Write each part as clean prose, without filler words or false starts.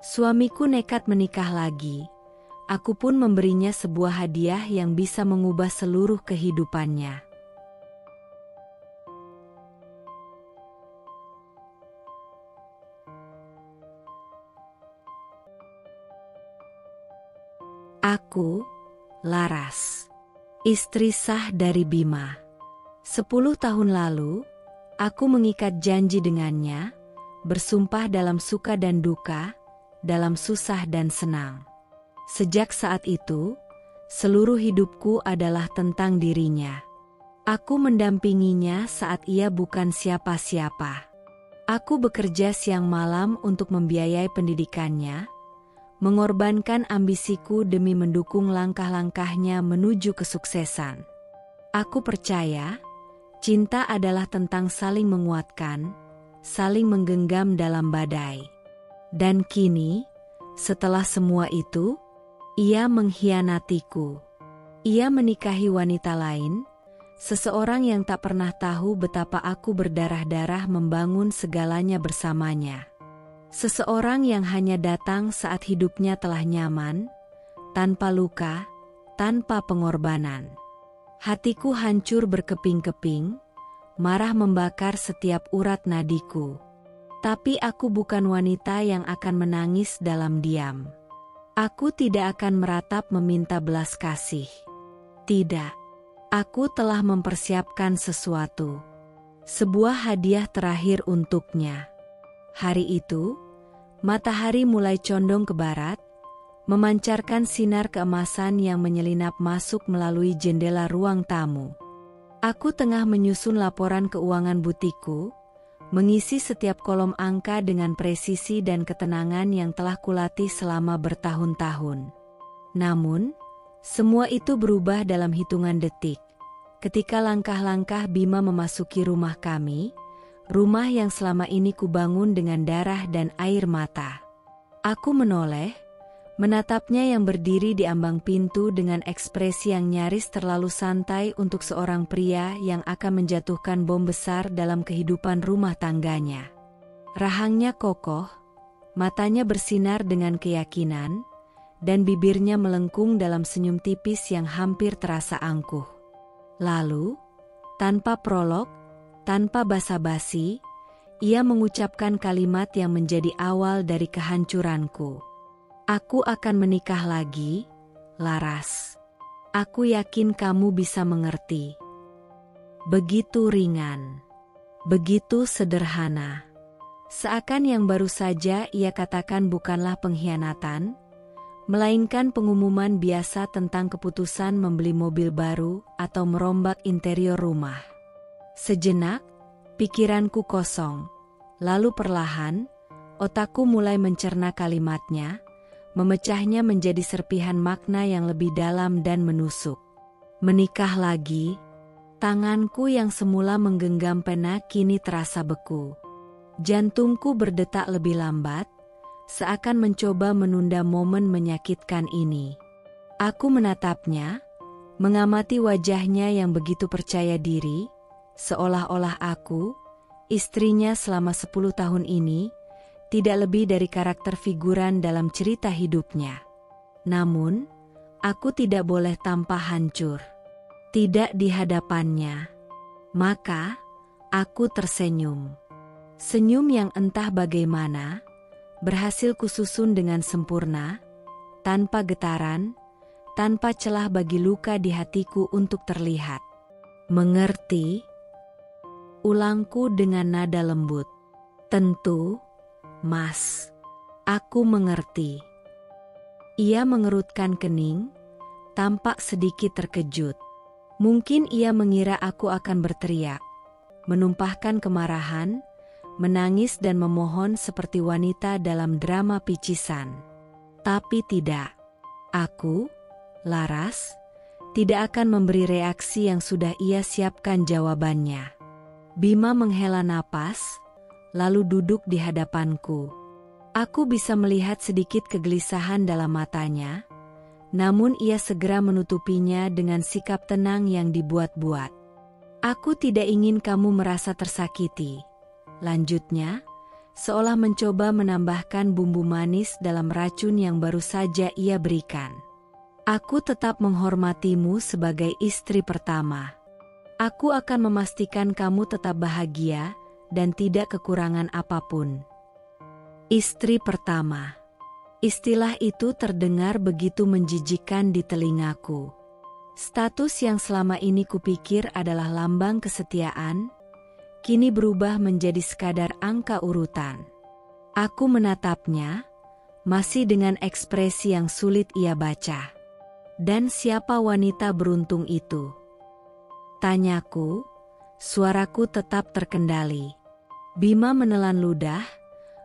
Suamiku nekat menikah lagi. Aku pun memberinya sebuah hadiah yang bisa mengubah seluruh kehidupannya. Aku, Laras, istri sah dari Bima. 10 tahun lalu, aku mengikat janji dengannya, bersumpah dalam suka dan duka, dalam susah dan senang. Sejak saat itu, seluruh hidupku adalah tentang dirinya. Aku mendampinginya saat ia bukan siapa-siapa. Aku bekerja siang malam untuk membiayai pendidikannya, mengorbankan ambisiku demi mendukung langkah-langkahnya menuju kesuksesan. Aku percaya, cinta adalah tentang saling menguatkan, saling menggenggam dalam badai. Dan kini, setelah semua itu, ia mengkhianatiku. Ia menikahi wanita lain, seseorang yang tak pernah tahu betapa aku berdarah-darah membangun segalanya bersamanya. Seseorang yang hanya datang saat hidupnya telah nyaman, tanpa luka, tanpa pengorbanan. Hatiku hancur berkeping-keping, marah membakar setiap urat nadiku. Tapi aku bukan wanita yang akan menangis dalam diam. Aku tidak akan meratap meminta belas kasih. Tidak, aku telah mempersiapkan sesuatu. Sebuah hadiah terakhir untuknya. Hari itu, matahari mulai condong ke barat, memancarkan sinar keemasan yang menyelinap masuk melalui jendela ruang tamu. Aku tengah menyusun laporan keuangan butikku, mengisi setiap kolom angka dengan presisi dan ketenangan yang telah kulatih selama bertahun-tahun. Namun, semua itu berubah dalam hitungan detik. Ketika langkah-langkah Bima memasuki rumah kami, rumah yang selama ini kubangun dengan darah dan air mata. Aku menoleh, menatapnya yang berdiri di ambang pintu dengan ekspresi yang nyaris terlalu santai untuk seorang pria yang akan menjatuhkan bom besar dalam kehidupan rumah tangganya. Rahangnya kokoh, matanya bersinar dengan keyakinan, dan bibirnya melengkung dalam senyum tipis yang hampir terasa angkuh. Lalu, tanpa prolog, tanpa basa-basi, ia mengucapkan kalimat yang menjadi awal dari kehancuranku. Aku akan menikah lagi, Laras. Aku yakin kamu bisa mengerti. Begitu ringan. Begitu sederhana. Seakan yang baru saja ia katakan bukanlah pengkhianatan, melainkan pengumuman biasa tentang keputusan membeli mobil baru atau merombak interior rumah. Sejenak, pikiranku kosong, lalu perlahan, otakku mulai mencerna kalimatnya, memecahnya menjadi serpihan makna yang lebih dalam dan menusuk. Menikah lagi, tanganku yang semula menggenggam pena kini terasa beku. Jantungku berdetak lebih lambat, seakan mencoba menunda momen menyakitkan ini. Aku menatapnya, mengamati wajahnya yang begitu percaya diri, seolah-olah aku, istrinya selama 10 tahun ini, tidak lebih dari karakter figuran dalam cerita hidupnya. Namun, aku tidak boleh tampak hancur. Tidak di hadapannya. Maka, aku tersenyum. Senyum yang entah bagaimana, berhasil kususun dengan sempurna, tanpa getaran, tanpa celah bagi luka di hatiku untuk terlihat. Mengerti? Ulangku dengan nada lembut. Tentu, Mas. Aku mengerti. Ia mengerutkan kening, tampak sedikit terkejut. Mungkin ia mengira aku akan berteriak, menumpahkan kemarahan, menangis dan memohon seperti wanita dalam drama picisan. Tapi tidak. Aku, Laras, tidak akan memberi reaksi yang sudah ia siapkan jawabannya. Bima menghela napas, lalu duduk di hadapanku. Aku bisa melihat sedikit kegelisahan dalam matanya, namun ia segera menutupinya dengan sikap tenang yang dibuat-buat. Aku tidak ingin kamu merasa tersakiti, lanjutnya, seolah mencoba menambahkan bumbu manis dalam racun yang baru saja ia berikan. Aku tetap menghormatimu sebagai istri pertama. Aku akan memastikan kamu tetap bahagia dan tidak kekurangan apapun. Istri pertama. Istilah itu terdengar begitu menjijikkan di telingaku. Status yang selama ini kupikir adalah lambang kesetiaan, kini berubah menjadi sekadar angka urutan. Aku menatapnya, masih dengan ekspresi yang sulit ia baca. Dan siapa wanita beruntung itu? Tanyaku, suaraku tetap terkendali. Bima menelan ludah,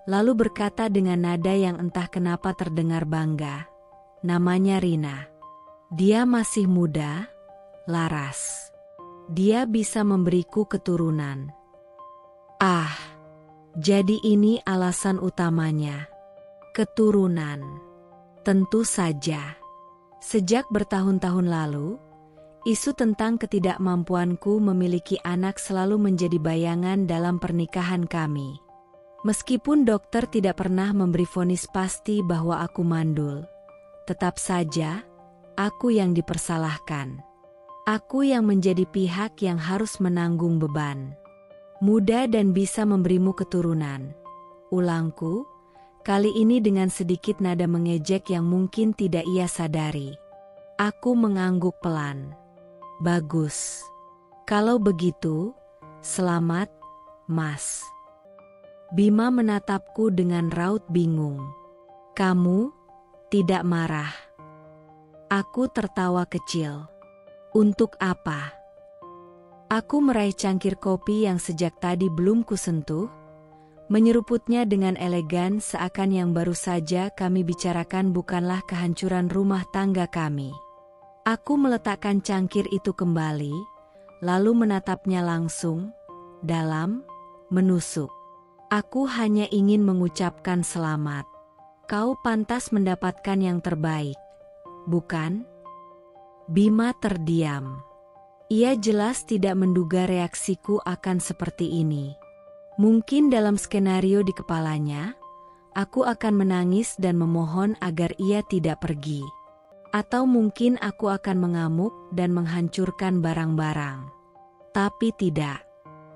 lalu berkata dengan nada yang entah kenapa terdengar bangga. Namanya Rina. Dia masih muda, laras. Dia bisa memberiku keturunan. Ah, jadi ini alasan utamanya. Keturunan. Tentu saja. Sejak bertahun-tahun lalu, isu tentang ketidakmampuanku memiliki anak selalu menjadi bayangan dalam pernikahan kami. Meskipun dokter tidak pernah memberi vonis pasti bahwa aku mandul, tetap saja aku yang dipersalahkan. Aku yang menjadi pihak yang harus menanggung beban. Muda dan bisa memberimu keturunan. Ulangku, kali ini dengan sedikit nada mengejek yang mungkin tidak ia sadari. Aku mengangguk pelan. Bagus. Kalau begitu, selamat, Mas. Bima menatapku dengan raut bingung. Kamu tidak marah. Aku tertawa kecil. Untuk apa? Aku meraih cangkir kopi yang sejak tadi belum kusentuh, menyeruputnya dengan elegan seakan yang baru saja kami bicarakan bukanlah kehancuran rumah tangga kami. Aku meletakkan cangkir itu kembali, lalu menatapnya langsung, dalam, menusuk. Aku hanya ingin mengucapkan selamat. Kau pantas mendapatkan yang terbaik, bukan? Bima terdiam. Ia jelas tidak menduga reaksiku akan seperti ini. Mungkin dalam skenario di kepalanya, aku akan menangis dan memohon agar ia tidak pergi. Atau mungkin aku akan mengamuk dan menghancurkan barang-barang. Tapi tidak.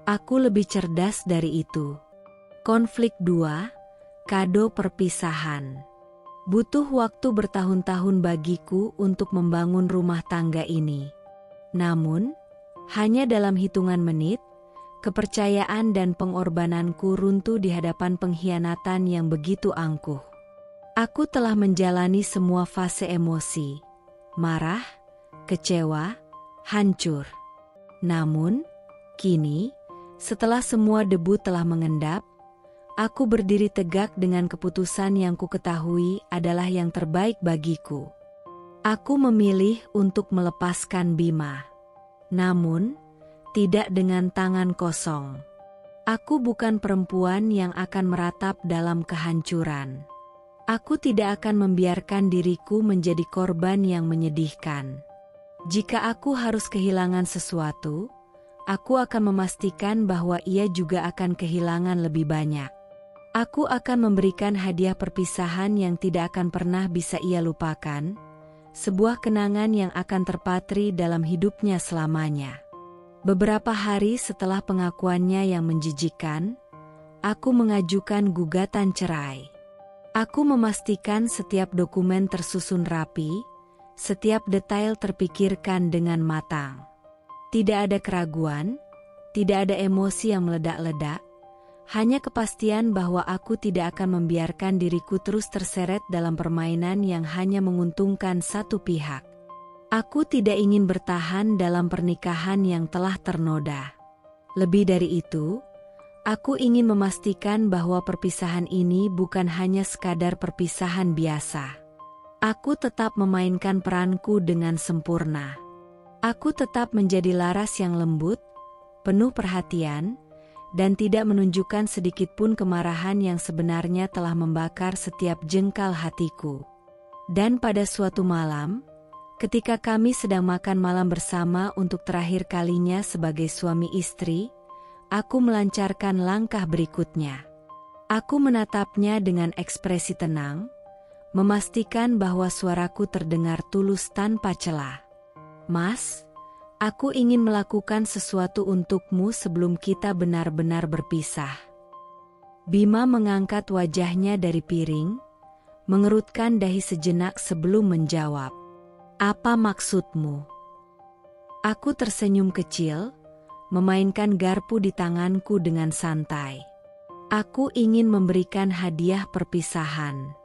Aku lebih cerdas dari itu. Konflik 2, kado perpisahan. Butuh waktu bertahun-tahun bagiku untuk membangun rumah tangga ini. Namun, hanya dalam hitungan menit, kepercayaan dan pengorbananku runtuh di hadapan pengkhianatan yang begitu angkuh. Aku telah menjalani semua fase emosi, marah, kecewa, hancur. Namun, kini, setelah semua debu telah mengendap, aku berdiri tegak dengan keputusan yang kuketahui adalah yang terbaik bagiku. Aku memilih untuk melepaskan Bima. Namun, tidak dengan tangan kosong. Aku bukan perempuan yang akan meratap dalam kehancuran. Aku tidak akan membiarkan diriku menjadi korban yang menyedihkan. Jika aku harus kehilangan sesuatu, aku akan memastikan bahwa ia juga akan kehilangan lebih banyak. Aku akan memberikan hadiah perpisahan yang tidak akan pernah bisa ia lupakan, sebuah kenangan yang akan terpatri dalam hidupnya selamanya. Beberapa hari setelah pengakuannya yang menjijikan, aku mengajukan gugatan cerai. Aku memastikan setiap dokumen tersusun rapi, setiap detail terpikirkan dengan matang. Tidak ada keraguan, tidak ada emosi yang meledak-ledak, hanya kepastian bahwa aku tidak akan membiarkan diriku terus terseret dalam permainan yang hanya menguntungkan satu pihak. Aku tidak ingin bertahan dalam pernikahan yang telah ternoda. Lebih dari itu, aku ingin memastikan bahwa perpisahan ini bukan hanya sekadar perpisahan biasa. Aku tetap memainkan peranku dengan sempurna. Aku tetap menjadi laras yang lembut, penuh perhatian, dan tidak menunjukkan sedikitpun kemarahan yang sebenarnya telah membakar setiap jengkal hatiku. Dan pada suatu malam, ketika kami sedang makan malam bersama untuk terakhir kalinya sebagai suami istri, aku melancarkan langkah berikutnya. Aku menatapnya dengan ekspresi tenang, memastikan bahwa suaraku terdengar tulus tanpa celah. Mas, aku ingin melakukan sesuatu untukmu sebelum kita benar-benar berpisah. Bima mengangkat wajahnya dari piring, mengerutkan dahi sejenak sebelum menjawab. Apa maksudmu? Aku tersenyum kecil, memainkan garpu di tanganku dengan santai. Aku ingin memberikan hadiah perpisahan.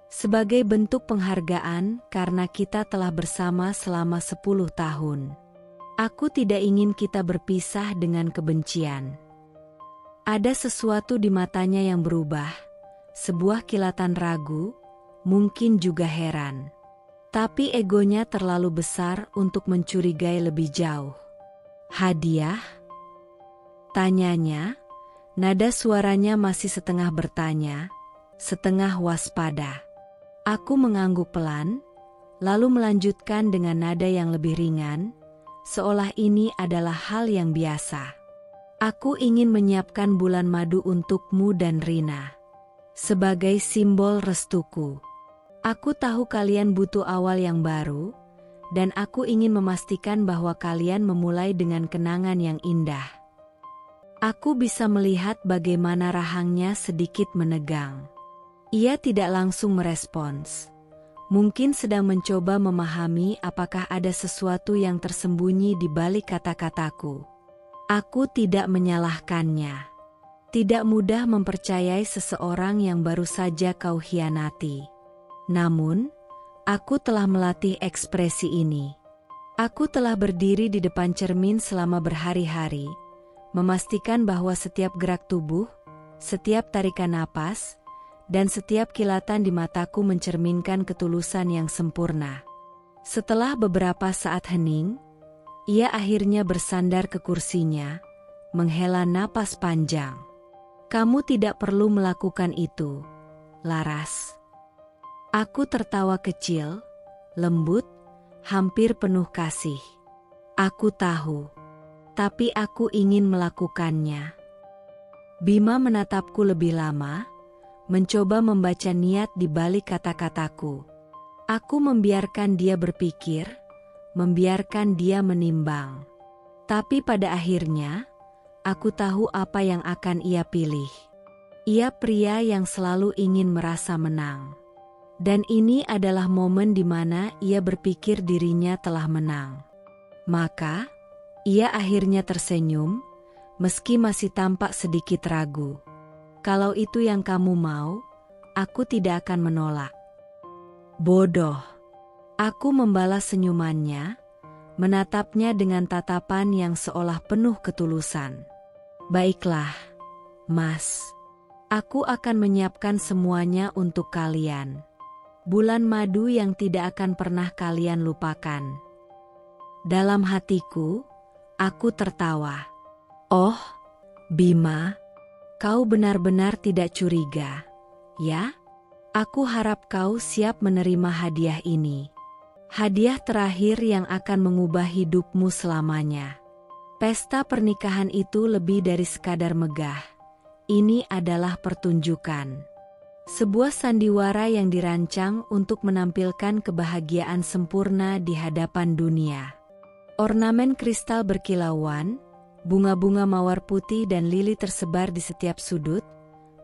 Sebagai bentuk penghargaan karena kita telah bersama selama 10 tahun. Aku tidak ingin kita berpisah dengan kebencian. Ada sesuatu di matanya yang berubah, sebuah kilatan ragu, mungkin juga heran. Tapi egonya terlalu besar untuk mencurigai lebih jauh. Hadiah? Tanyanya, nada suaranya masih setengah bertanya, setengah waspada. Aku mengangguk pelan, lalu melanjutkan dengan nada yang lebih ringan, seolah ini adalah hal yang biasa. Aku ingin menyiapkan bulan madu untukmu dan Rina. Sebagai simbol restuku. Aku tahu kalian butuh awal yang baru, dan aku ingin memastikan bahwa kalian memulai dengan kenangan yang indah. Aku bisa melihat bagaimana rahangnya sedikit menegang. Ia tidak langsung merespons. Mungkin sedang mencoba memahami apakah ada sesuatu yang tersembunyi di balik kata-kataku. Aku tidak menyalahkannya. Tidak mudah mempercayai seseorang yang baru saja kau hianati. Namun, aku telah melatih ekspresi ini. Aku telah berdiri di depan cermin selama berhari-hari, memastikan bahwa setiap gerak tubuh, setiap tarikan napas, dan setiap kilatan di mataku mencerminkan ketulusan yang sempurna. Setelah beberapa saat hening, ia akhirnya bersandar ke kursinya, menghela napas panjang. Kamu tidak perlu melakukan itu, Laras. Aku tertawa kecil, lembut, hampir penuh kasih. Aku tahu, tapi aku ingin melakukannya. Bima menatapku lebih lama, mencoba membaca niat di balik kata-kataku. Aku membiarkan dia berpikir, membiarkan dia menimbang. Tapi pada akhirnya, aku tahu apa yang akan ia pilih. Ia pria yang selalu ingin merasa menang. Dan ini adalah momen di mana ia berpikir dirinya telah menang. Maka, ia akhirnya tersenyum, meski masih tampak sedikit ragu. Kalau itu yang kamu mau, aku tidak akan menolak. Bodoh. Aku membalas senyumannya, menatapnya dengan tatapan yang seolah penuh ketulusan. Baiklah, Mas. Aku akan menyiapkan semuanya untuk kalian. Bulan madu yang tidak akan pernah kalian lupakan. Dalam hatiku, aku tertawa. Oh, Bima, kau benar-benar tidak curiga, ya? Aku harap kau siap menerima hadiah ini. Hadiah terakhir yang akan mengubah hidupmu selamanya. Pesta pernikahan itu lebih dari sekadar megah. Ini adalah pertunjukan. Sebuah sandiwara yang dirancang untuk menampilkan kebahagiaan sempurna di hadapan dunia. Ornamen kristal berkilauan, bunga-bunga mawar putih dan lili tersebar di setiap sudut,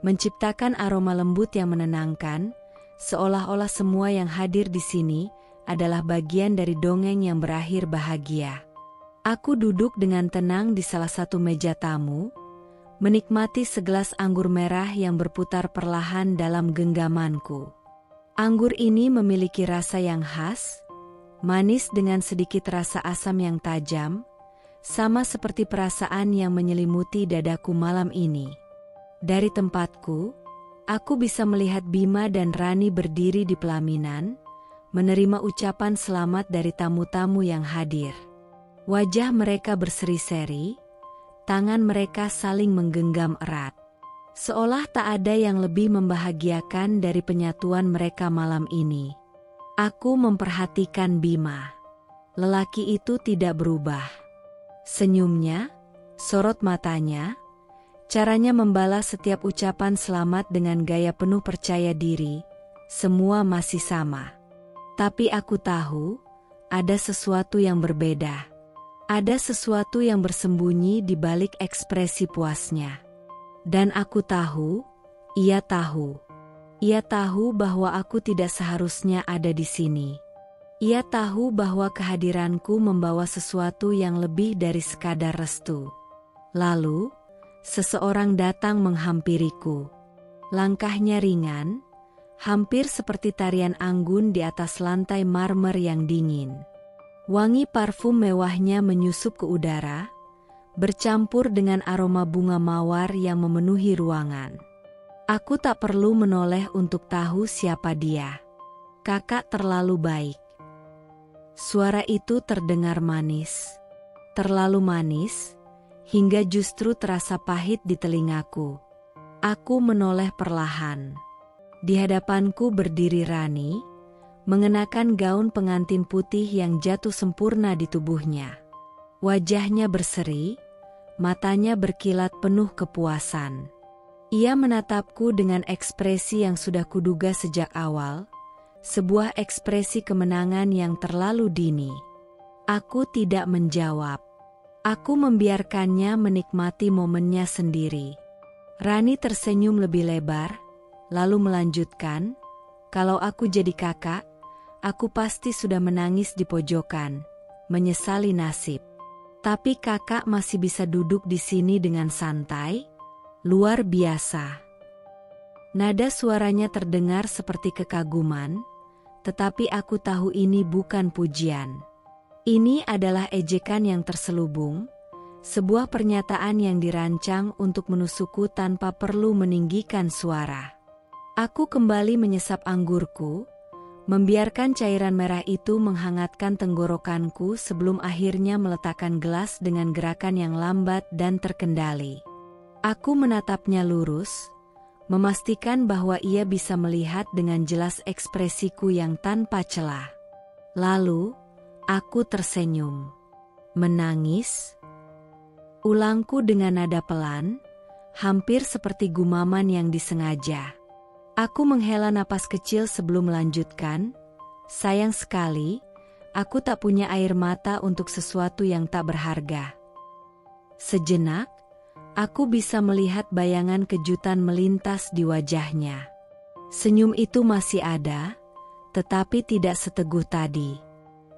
menciptakan aroma lembut yang menenangkan, seolah-olah semua yang hadir di sini adalah bagian dari dongeng yang berakhir bahagia. Aku duduk dengan tenang di salah satu meja tamu, menikmati segelas anggur merah yang berputar perlahan dalam genggamanku. Anggur ini memiliki rasa yang khas, manis dengan sedikit rasa asam yang tajam, sama seperti perasaan yang menyelimuti dadaku malam ini. Dari tempatku, aku bisa melihat Bima dan Rani berdiri di pelaminan, menerima ucapan selamat dari tamu-tamu yang hadir. Wajah mereka berseri-seri, tangan mereka saling menggenggam erat. Seolah tak ada yang lebih membahagiakan dari penyatuan mereka malam ini. Aku memperhatikan Bima. Lelaki itu tidak berubah. Senyumnya, sorot matanya, Caranya membalas setiap ucapan selamat dengan gaya penuh percaya diri, semua masih sama. Tapi aku tahu, ada sesuatu yang berbeda. Ada sesuatu yang bersembunyi di balik ekspresi puasnya. Dan aku tahu, ia tahu. Ia tahu bahwa aku tidak seharusnya ada di sini. Ia tahu bahwa kehadiranku membawa sesuatu yang lebih dari sekadar restu. Lalu, seseorang datang menghampiriku. Langkahnya ringan, hampir seperti tarian anggun di atas lantai marmer yang dingin. Wangi parfum mewahnya menyusup ke udara, bercampur dengan aroma bunga mawar yang memenuhi ruangan. Aku tak perlu menoleh untuk tahu siapa dia. Kakak terlalu baik. Suara itu terdengar manis. Terlalu manis, hingga justru terasa pahit di telingaku. Aku menoleh perlahan. Di hadapanku berdiri Rani, mengenakan gaun pengantin putih yang jatuh sempurna di tubuhnya. Wajahnya berseri, matanya berkilat penuh kepuasan. Ia menatapku dengan ekspresi yang sudah kuduga sejak awal, sebuah ekspresi kemenangan yang terlalu dini. Aku tidak menjawab. Aku membiarkannya menikmati momennya sendiri. Rani tersenyum lebih lebar, lalu melanjutkan, "Kalau aku jadi kakak, aku pasti sudah menangis di pojokan, menyesali nasib. Tapi kakak masih bisa duduk di sini dengan santai? Luar biasa." Nada suaranya terdengar seperti kekaguman, tetapi aku tahu ini bukan pujian. Ini adalah ejekan yang terselubung, sebuah pernyataan yang dirancang untuk menusukku tanpa perlu meninggikan suara. Aku kembali menyesap anggurku, membiarkan cairan merah itu menghangatkan tenggorokanku sebelum akhirnya meletakkan gelas dengan gerakan yang lambat dan terkendali. Aku menatapnya lurus, memastikan bahwa ia bisa melihat dengan jelas ekspresiku yang tanpa celah. Lalu, aku tersenyum. "Menangis?" Ulangku dengan nada pelan, hampir seperti gumaman yang disengaja. Aku menghela napas kecil sebelum melanjutkan, "Sayang sekali, aku tak punya air mata untuk sesuatu yang tak berharga." Sejenak, aku bisa melihat bayangan kejutan melintas di wajahnya. Senyum itu masih ada, tetapi tidak seteguh tadi.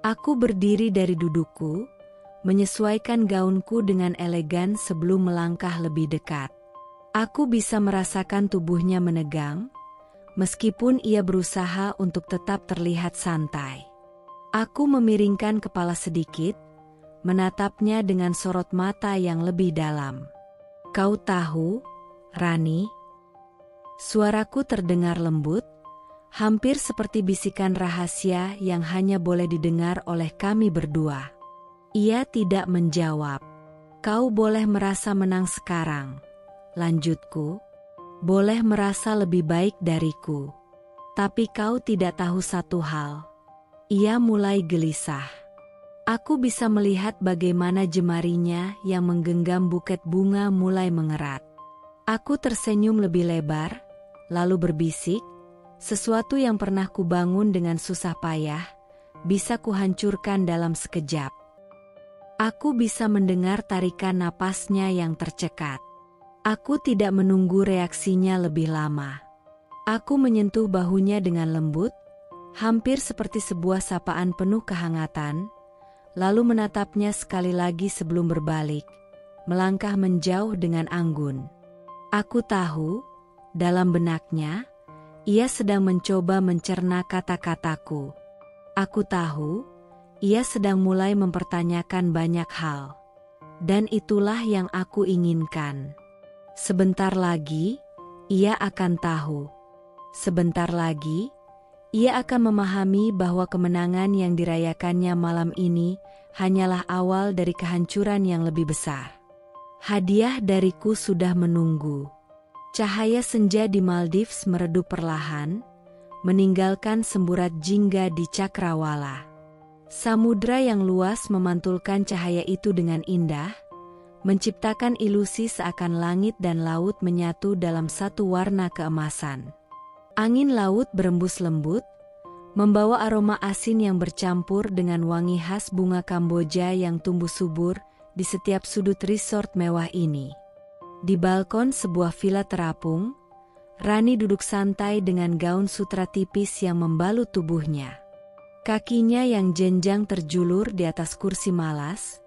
Aku berdiri dari dudukku, menyesuaikan gaunku dengan elegan sebelum melangkah lebih dekat. Aku bisa merasakan tubuhnya menegang, meskipun ia berusaha untuk tetap terlihat santai. Aku memiringkan kepala sedikit, menatapnya dengan sorot mata yang lebih dalam. "Kau tahu, Rani?" Suaraku terdengar lembut, hampir seperti bisikan rahasia yang hanya boleh didengar oleh kami berdua. Ia tidak menjawab. "Kau boleh merasa menang sekarang," lanjutku. "Boleh merasa lebih baik dariku. Tapi kau tidak tahu satu hal." Ia mulai gelisah. Aku bisa melihat bagaimana jemarinya yang menggenggam buket bunga mulai mengerat. Aku tersenyum lebih lebar, lalu berbisik, "Sesuatu yang pernah kubangun dengan susah payah, bisa kuhancurkan dalam sekejap." Aku bisa mendengar tarikan napasnya yang tercekat. Aku tidak menunggu reaksinya lebih lama. Aku menyentuh bahunya dengan lembut, hampir seperti sebuah sapaan penuh kehangatan, lalu menatapnya sekali lagi sebelum berbalik, melangkah menjauh dengan anggun. Aku tahu, dalam benaknya, ia sedang mencoba mencerna kata-kataku. Aku tahu, ia sedang mulai mempertanyakan banyak hal. Dan itulah yang aku inginkan. Sebentar lagi, ia akan tahu. Sebentar lagi, ia akan memahami bahwa kemenangan yang dirayakannya malam ini hanyalah awal dari kehancuran yang lebih besar. Hadiah dariku sudah menunggu. Cahaya senja di Maldives meredup perlahan, meninggalkan semburat jingga di Cakrawala. Samudra yang luas memantulkan cahaya itu dengan indah, menciptakan ilusi seakan langit dan laut menyatu dalam satu warna keemasan. Angin laut berembus lembut, membawa aroma asin yang bercampur dengan wangi khas bunga Kamboja yang tumbuh subur di setiap sudut resort mewah ini. Di balkon sebuah villa terapung, Rani duduk santai dengan gaun sutra tipis yang membalut tubuhnya. Kakinya yang jenjang terjulur di atas kursi malas,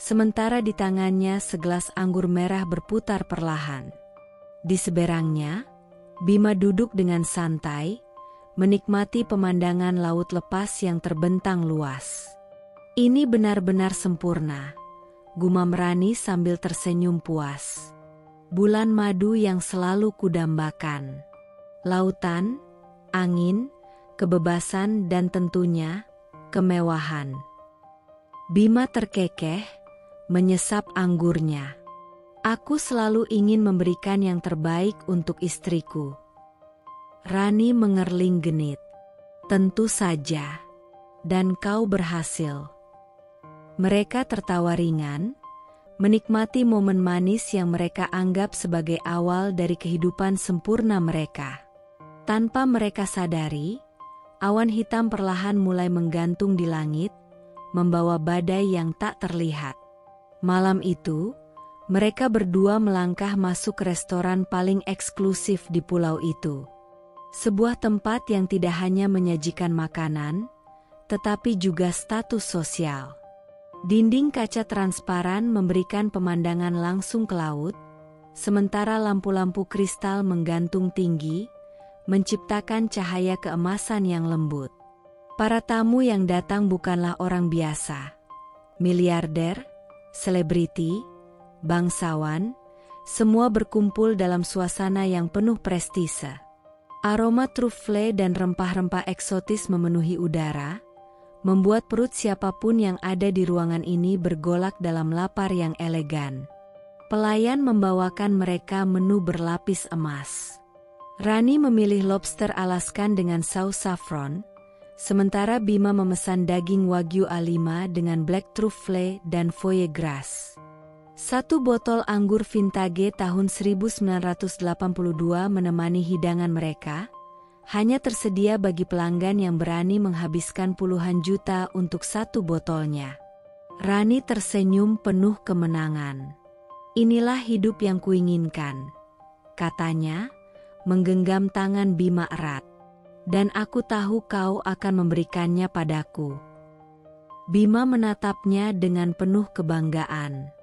sementara di tangannya segelas anggur merah berputar perlahan. Di seberangnya, Bima duduk dengan santai, menikmati pemandangan laut lepas yang terbentang luas. Ini benar-benar sempurna, gumam Rani sambil tersenyum puas. Bulan madu yang selalu kudambakan. Lautan, angin, kebebasan dan tentunya kemewahan. Bima terkekeh, menyesap anggurnya. Aku selalu ingin memberikan yang terbaik untuk istriku. Rani mengerling genit. Tentu saja. Dan kau berhasil. Mereka tertawa ringan, menikmati momen manis yang mereka anggap sebagai awal dari kehidupan sempurna mereka. Tanpa mereka sadari, awan hitam perlahan mulai menggantung di langit, membawa badai yang tak terlihat. Malam itu, mereka berdua melangkah masuk ke restoran paling eksklusif di pulau itu. Sebuah tempat yang tidak hanya menyajikan makanan, tetapi juga status sosial. Dinding kaca transparan memberikan pemandangan langsung ke laut, sementara lampu-lampu kristal menggantung tinggi, menciptakan cahaya keemasan yang lembut. Para tamu yang datang bukanlah orang biasa. Miliarder, selebriti, bangsawan, semua berkumpul dalam suasana yang penuh prestise. Aroma truffle dan rempah-rempah eksotis memenuhi udara, membuat perut siapapun yang ada di ruangan ini bergolak dalam lapar yang elegan. Pelayan membawakan mereka menu berlapis emas. Rani memilih lobster alaskan dengan saus saffron, sementara Bima memesan daging wagyu A5 dengan black truffle dan foie gras. Satu botol anggur vintage tahun 1982 menemani hidangan mereka, hanya tersedia bagi pelanggan yang berani menghabiskan puluhan juta untuk satu botolnya. Rani tersenyum penuh kemenangan. Inilah hidup yang kuinginkan, katanya, menggenggam tangan Bima erat. Dan aku tahu kau akan memberikannya padaku. Bima menatapnya dengan penuh kebanggaan.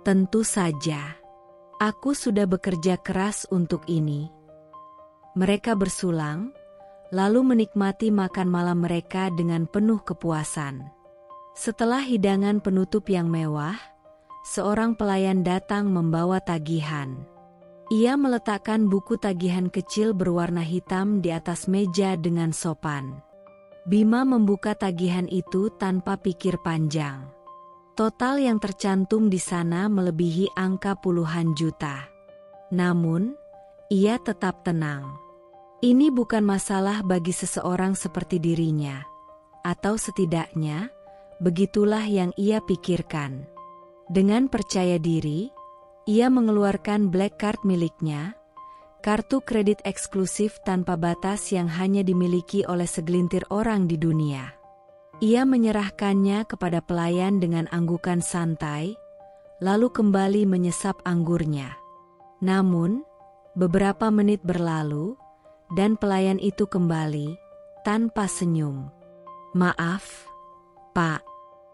Tentu saja. Aku sudah bekerja keras untuk ini. Mereka bersulang, lalu menikmati makan malam mereka dengan penuh kepuasan. Setelah hidangan penutup yang mewah, seorang pelayan datang membawa tagihan. Ia meletakkan buku tagihan kecil berwarna hitam di atas meja dengan sopan. Bima membuka tagihan itu tanpa pikir panjang. Total yang tercantum di sana melebihi angka puluhan juta. Namun, ia tetap tenang. Ini bukan masalah bagi seseorang seperti dirinya. Atau setidaknya, begitulah yang ia pikirkan. Dengan percaya diri, ia mengeluarkan black card miliknya, kartu kredit eksklusif tanpa batas yang hanya dimiliki oleh segelintir orang di dunia. Ia menyerahkannya kepada pelayan dengan anggukan santai, lalu kembali menyesap anggurnya. Namun, beberapa menit berlalu, dan pelayan itu kembali, tanpa senyum. Maaf, Pak,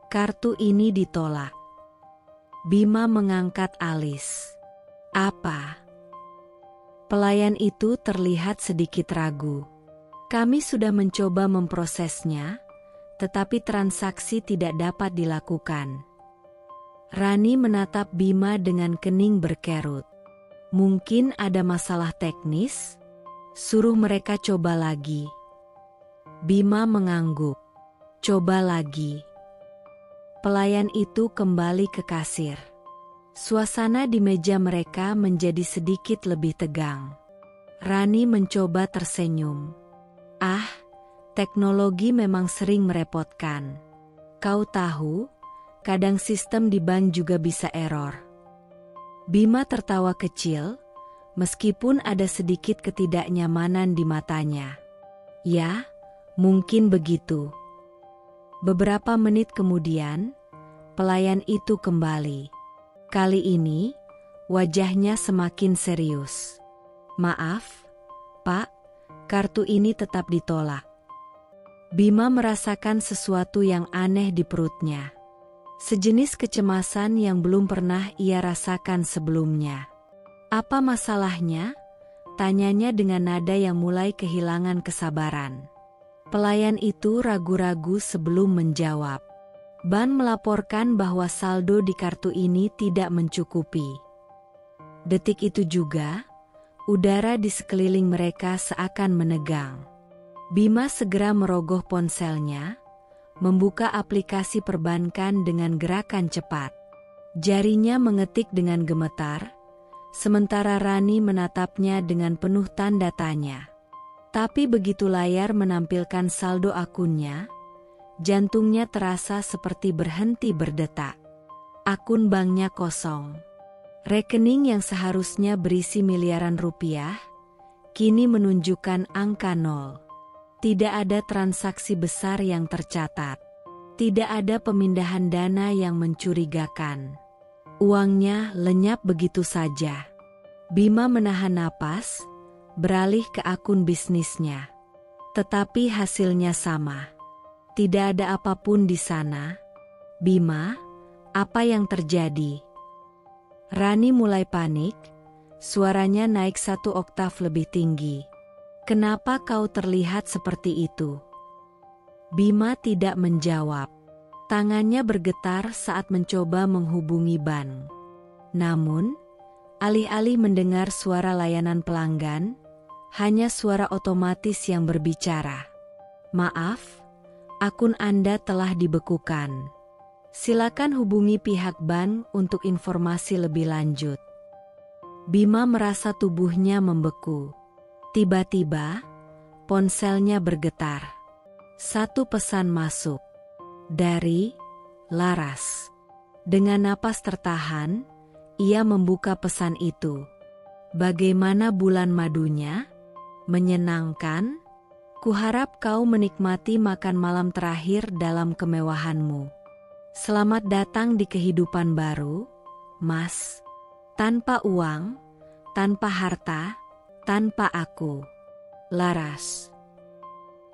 kartu ini ditolak. Bima mengangkat alis. Apa? Pelayan itu terlihat sedikit ragu. Kami sudah mencoba memprosesnya, tetapi transaksi tidak dapat dilakukan. Rani menatap Bima dengan kening berkerut. Mungkin ada masalah teknis? Suruh mereka coba lagi. Bima mengangguk. Coba lagi. Pelayan itu kembali ke kasir. Suasana di meja mereka menjadi sedikit lebih tegang. Rani mencoba tersenyum. Ah, teknologi memang sering merepotkan. Kau tahu, kadang sistem di bank juga bisa error. Bima tertawa kecil, meskipun ada sedikit ketidaknyamanan di matanya. Ya, mungkin begitu. Beberapa menit kemudian, pelayan itu kembali. Kali ini, wajahnya semakin serius. "Maaf, Pak, kartu ini tetap ditolak." Bima merasakan sesuatu yang aneh di perutnya. Sejenis kecemasan yang belum pernah ia rasakan sebelumnya. "Apa masalahnya?" tanyanya dengan nada yang mulai kehilangan kesabaran. Pelayan itu ragu-ragu sebelum menjawab. Ban melaporkan bahwa saldo di kartu ini tidak mencukupi. Detik itu juga, udara di sekeliling mereka seakan menegang. Bima segera merogoh ponselnya, membuka aplikasi perbankan dengan gerakan cepat. Jarinya mengetik dengan gemetar, sementara Rani menatapnya dengan penuh tanda tanya. Tapi begitu layar menampilkan saldo akunnya, jantungnya terasa seperti berhenti berdetak. Akun banknya kosong. Rekening yang seharusnya berisi miliaran rupiah, kini menunjukkan angka 0. Tidak ada transaksi besar yang tercatat. Tidak ada pemindahan dana yang mencurigakan. Uangnya lenyap begitu saja. Bima menahan napas, beralih ke akun bisnisnya. Tetapi hasilnya sama. Tidak ada apapun di sana. "Bima, apa yang terjadi?" Rani mulai panik, suaranya naik 1 oktav lebih tinggi. "Kenapa kau terlihat seperti itu?" Bima tidak menjawab. Tangannya bergetar saat mencoba menghubungi bank. Namun, alih-alih mendengar suara layanan pelanggan, hanya suara otomatis yang berbicara. "Maaf, akun Anda telah dibekukan. Silakan hubungi pihak bank untuk informasi lebih lanjut." Bima merasa tubuhnya membeku. Tiba-tiba, ponselnya bergetar. Satu pesan masuk. Dari Laras. Dengan napas tertahan, ia membuka pesan itu. "Bagaimana bulan madunya? Menyenangkan? Kuharap kau menikmati makan malam terakhir dalam kemewahanmu. Selamat datang di kehidupan baru, Mas. Tanpa uang, tanpa harta, tanpa aku. Laras."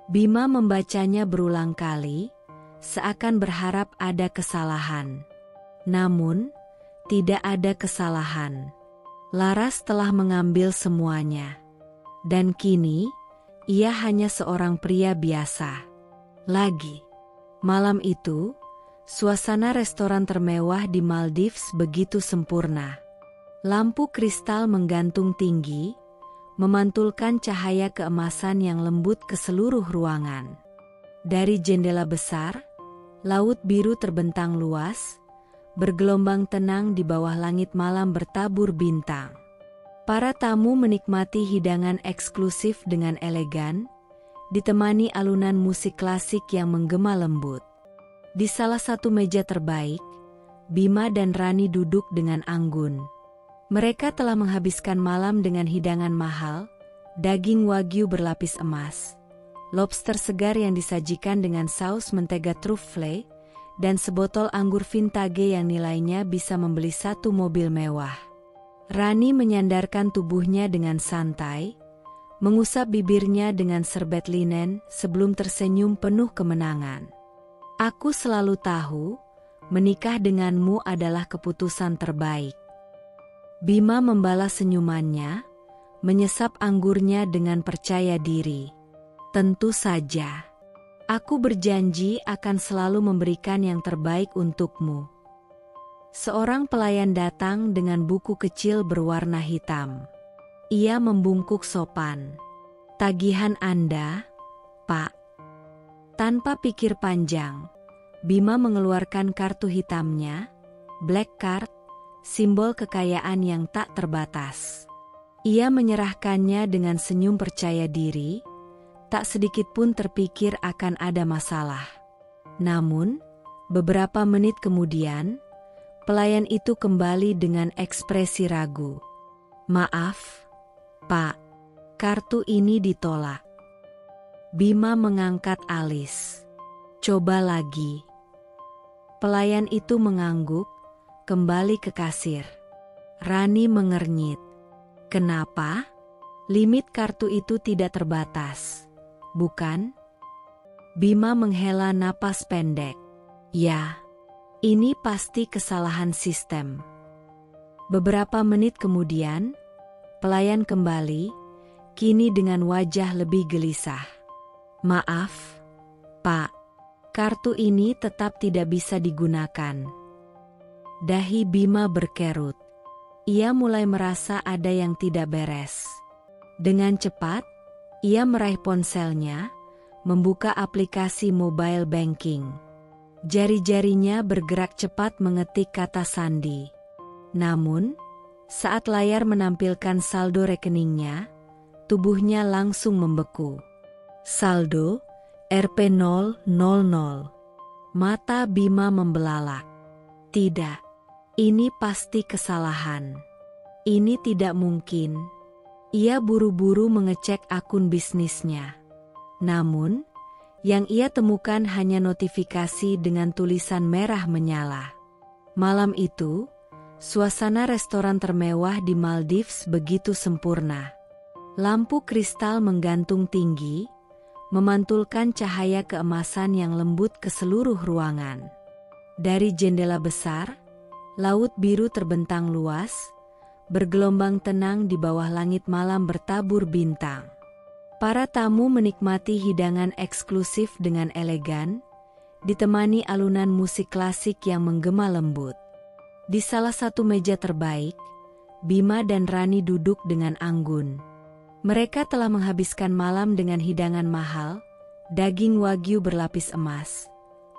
Bima membacanya berulang kali, seakan berharap ada kesalahan. Namun, tidak ada kesalahan. Laras telah mengambil semuanya. Dan kini, ia hanya seorang pria biasa. Lagi. Malam itu, suasana restoran termewah di Maldives begitu sempurna. Lampu kristal menggantung tinggi, memantulkan cahaya keemasan yang lembut ke seluruh ruangan. Dari jendela besar, laut biru terbentang luas, bergelombang tenang di bawah langit malam bertabur bintang. Para tamu menikmati hidangan eksklusif dengan elegan, ditemani alunan musik klasik yang menggema lembut. Di salah satu meja terbaik, Bima dan Rani duduk dengan anggun. Mereka telah menghabiskan malam dengan hidangan mahal, daging wagyu berlapis emas, lobster segar yang disajikan dengan saus mentega truffle, dan sebotol anggur vintage yang nilainya bisa membeli 1 mobil mewah. Rani menyandarkan tubuhnya dengan santai, mengusap bibirnya dengan serbet linen sebelum tersenyum penuh kemenangan. "Aku selalu tahu, menikah denganmu adalah keputusan terbaik." Bima membalas senyumannya, menyesap anggurnya dengan percaya diri. "Tentu saja. Aku berjanji akan selalu memberikan yang terbaik untukmu." Seorang pelayan datang dengan buku kecil berwarna hitam. Ia membungkuk sopan. "Tagihan Anda, Pak." Tanpa pikir panjang, Bima mengeluarkan kartu hitamnya, Black Card, simbol kekayaan yang tak terbatas. Ia menyerahkannya dengan senyum percaya diri, tak sedikit pun terpikir akan ada masalah. Namun, beberapa menit kemudian, Pelayan itu kembali dengan ekspresi ragu. "Maaf, Pak, kartu ini ditolak." Bima mengangkat alis. "Coba lagi." Pelayan itu mengangguk, kembali ke kasir. Rani mengernyit. "Kenapa? Limit kartu itu tidak terbatas, bukan?" Bima menghela napas pendek. "Ya, ini pasti kesalahan sistem." Beberapa menit kemudian, pelayan kembali, kini dengan wajah lebih gelisah. "Maaf, Pak, kartu ini tetap tidak bisa digunakan." Dahi Bima berkerut. Ia mulai merasa ada yang tidak beres. Dengan cepat, ia meraih ponselnya, membuka aplikasi mobile banking. Jari-jarinya bergerak cepat mengetik kata sandi. Namun, saat layar menampilkan saldo rekeningnya, tubuhnya langsung membeku. Saldo Rp000. Mata Bima membelalak. Tidak, ini pasti kesalahan. Ini tidak mungkin. Ia buru-buru mengecek akun bisnisnya. Namun, yang ia temukan hanya notifikasi dengan tulisan merah menyala. Malam itu, suasana restoran termewah di Maldives begitu sempurna. Lampu kristal menggantung tinggi, memantulkan cahaya keemasan yang lembut ke seluruh ruangan. Dari jendela besar, laut biru terbentang luas, bergelombang tenang di bawah langit malam bertabur bintang. Para tamu menikmati hidangan eksklusif dengan elegan, ditemani alunan musik klasik yang menggema lembut. Di salah satu meja terbaik, Bima dan Rani duduk dengan anggun. Mereka telah menghabiskan malam dengan hidangan mahal, daging wagyu berlapis emas,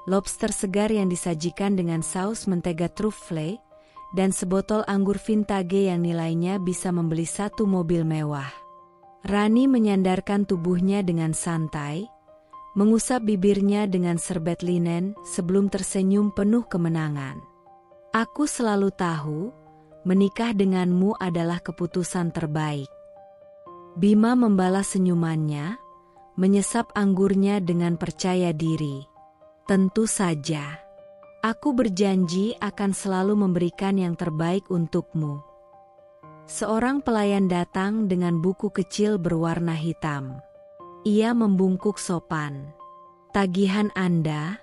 lobster segar yang disajikan dengan saus mentega truffle, dan sebotol anggur vintage yang nilainya bisa membeli satu mobil mewah. Rani menyandarkan tubuhnya dengan santai, mengusap bibirnya dengan serbet linen sebelum tersenyum penuh kemenangan. "Aku selalu tahu, menikah denganmu adalah keputusan terbaik." Bima membalas senyumannya, menyesap anggurnya dengan percaya diri. "Tentu saja. Aku berjanji akan selalu memberikan yang terbaik untukmu." Seorang pelayan datang dengan buku kecil berwarna hitam. Ia membungkuk sopan. "Tagihan Anda,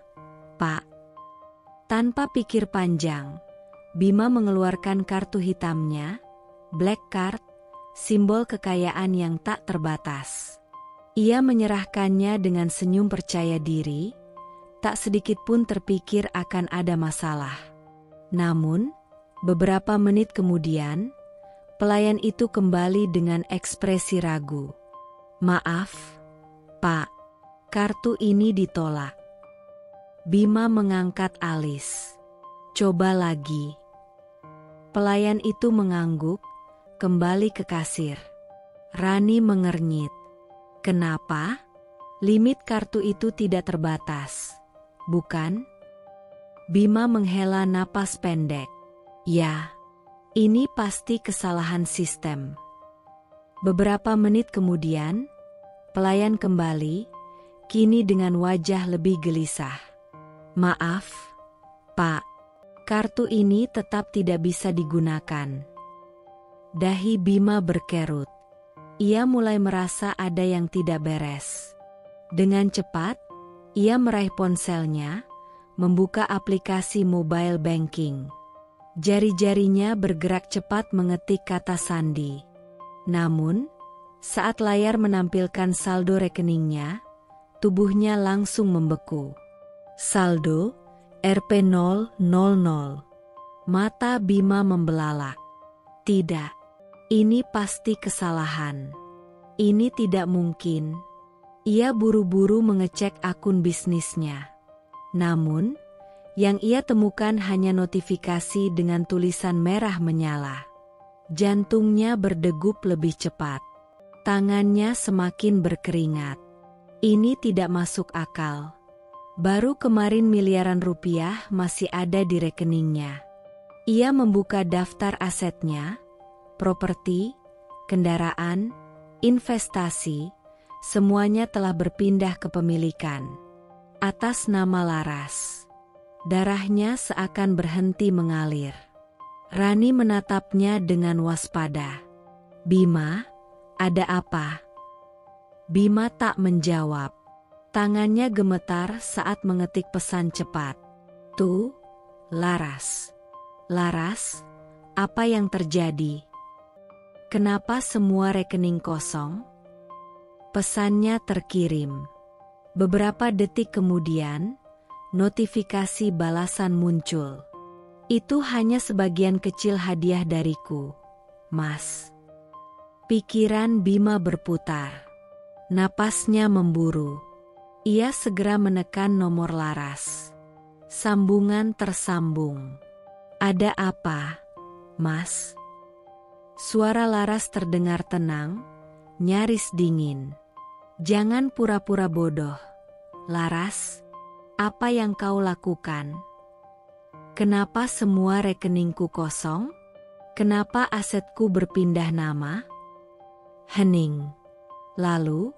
Pak." Tanpa pikir panjang, Bima mengeluarkan kartu hitamnya, Black Card, simbol kekayaan yang tak terbatas. Ia menyerahkannya dengan senyum percaya diri, tak sedikit pun terpikir akan ada masalah. Namun, beberapa menit kemudian, pelayan itu kembali dengan ekspresi ragu. "Maaf, Pak, kartu ini ditolak." Bima mengangkat alis. "Coba lagi." Pelayan itu mengangguk, kembali ke kasir. Rani mengernyit. "Kenapa? Limit kartu itu tidak terbatas, bukan?" Bima menghela napas pendek. "Ya, ini pasti kesalahan sistem." Beberapa menit kemudian, pelayan kembali, kini dengan wajah lebih gelisah. "Maaf, Pak, kartu ini tetap tidak bisa digunakan." Dahi Bima berkerut. Ia mulai merasa ada yang tidak beres. Dengan cepat, ia meraih ponselnya, membuka aplikasi mobile banking. Jari-jarinya bergerak cepat mengetik kata sandi. Namun, saat layar menampilkan saldo rekeningnya, tubuhnya langsung membeku. Saldo Rp000. Mata Bima membelalak. Tidak, ini pasti kesalahan. Ini tidak mungkin. Ia buru-buru mengecek akun bisnisnya. Namun, yang ia temukan hanya notifikasi dengan tulisan merah menyala. Jantungnya berdegup lebih cepat. Tangannya semakin berkeringat. Ini tidak masuk akal. Baru kemarin miliaran rupiah masih ada di rekeningnya. Ia membuka daftar asetnya, properti, kendaraan, investasi, semuanya telah berpindah kepemilikan atas nama Laras. Darahnya seakan berhenti mengalir. Rani menatapnya dengan waspada. "Bima, ada apa?" Bima tak menjawab. Tangannya gemetar saat mengetik pesan cepat. "Tuh, Laras. Laras, apa yang terjadi? Kenapa semua rekening kosong?" Pesannya terkirim. Beberapa detik kemudian, notifikasi balasan muncul. "Itu hanya sebagian kecil hadiah dariku, Mas." Pikiran Bima berputar. Napasnya memburu. Ia segera menekan nomor Laras. Sambungan tersambung. "Ada apa, Mas?" Suara Laras terdengar tenang, nyaris dingin. "Jangan pura-pura bodoh, Laras. Apa yang kau lakukan? Kenapa semua rekeningku kosong? Kenapa asetku berpindah nama?" Hening. Lalu,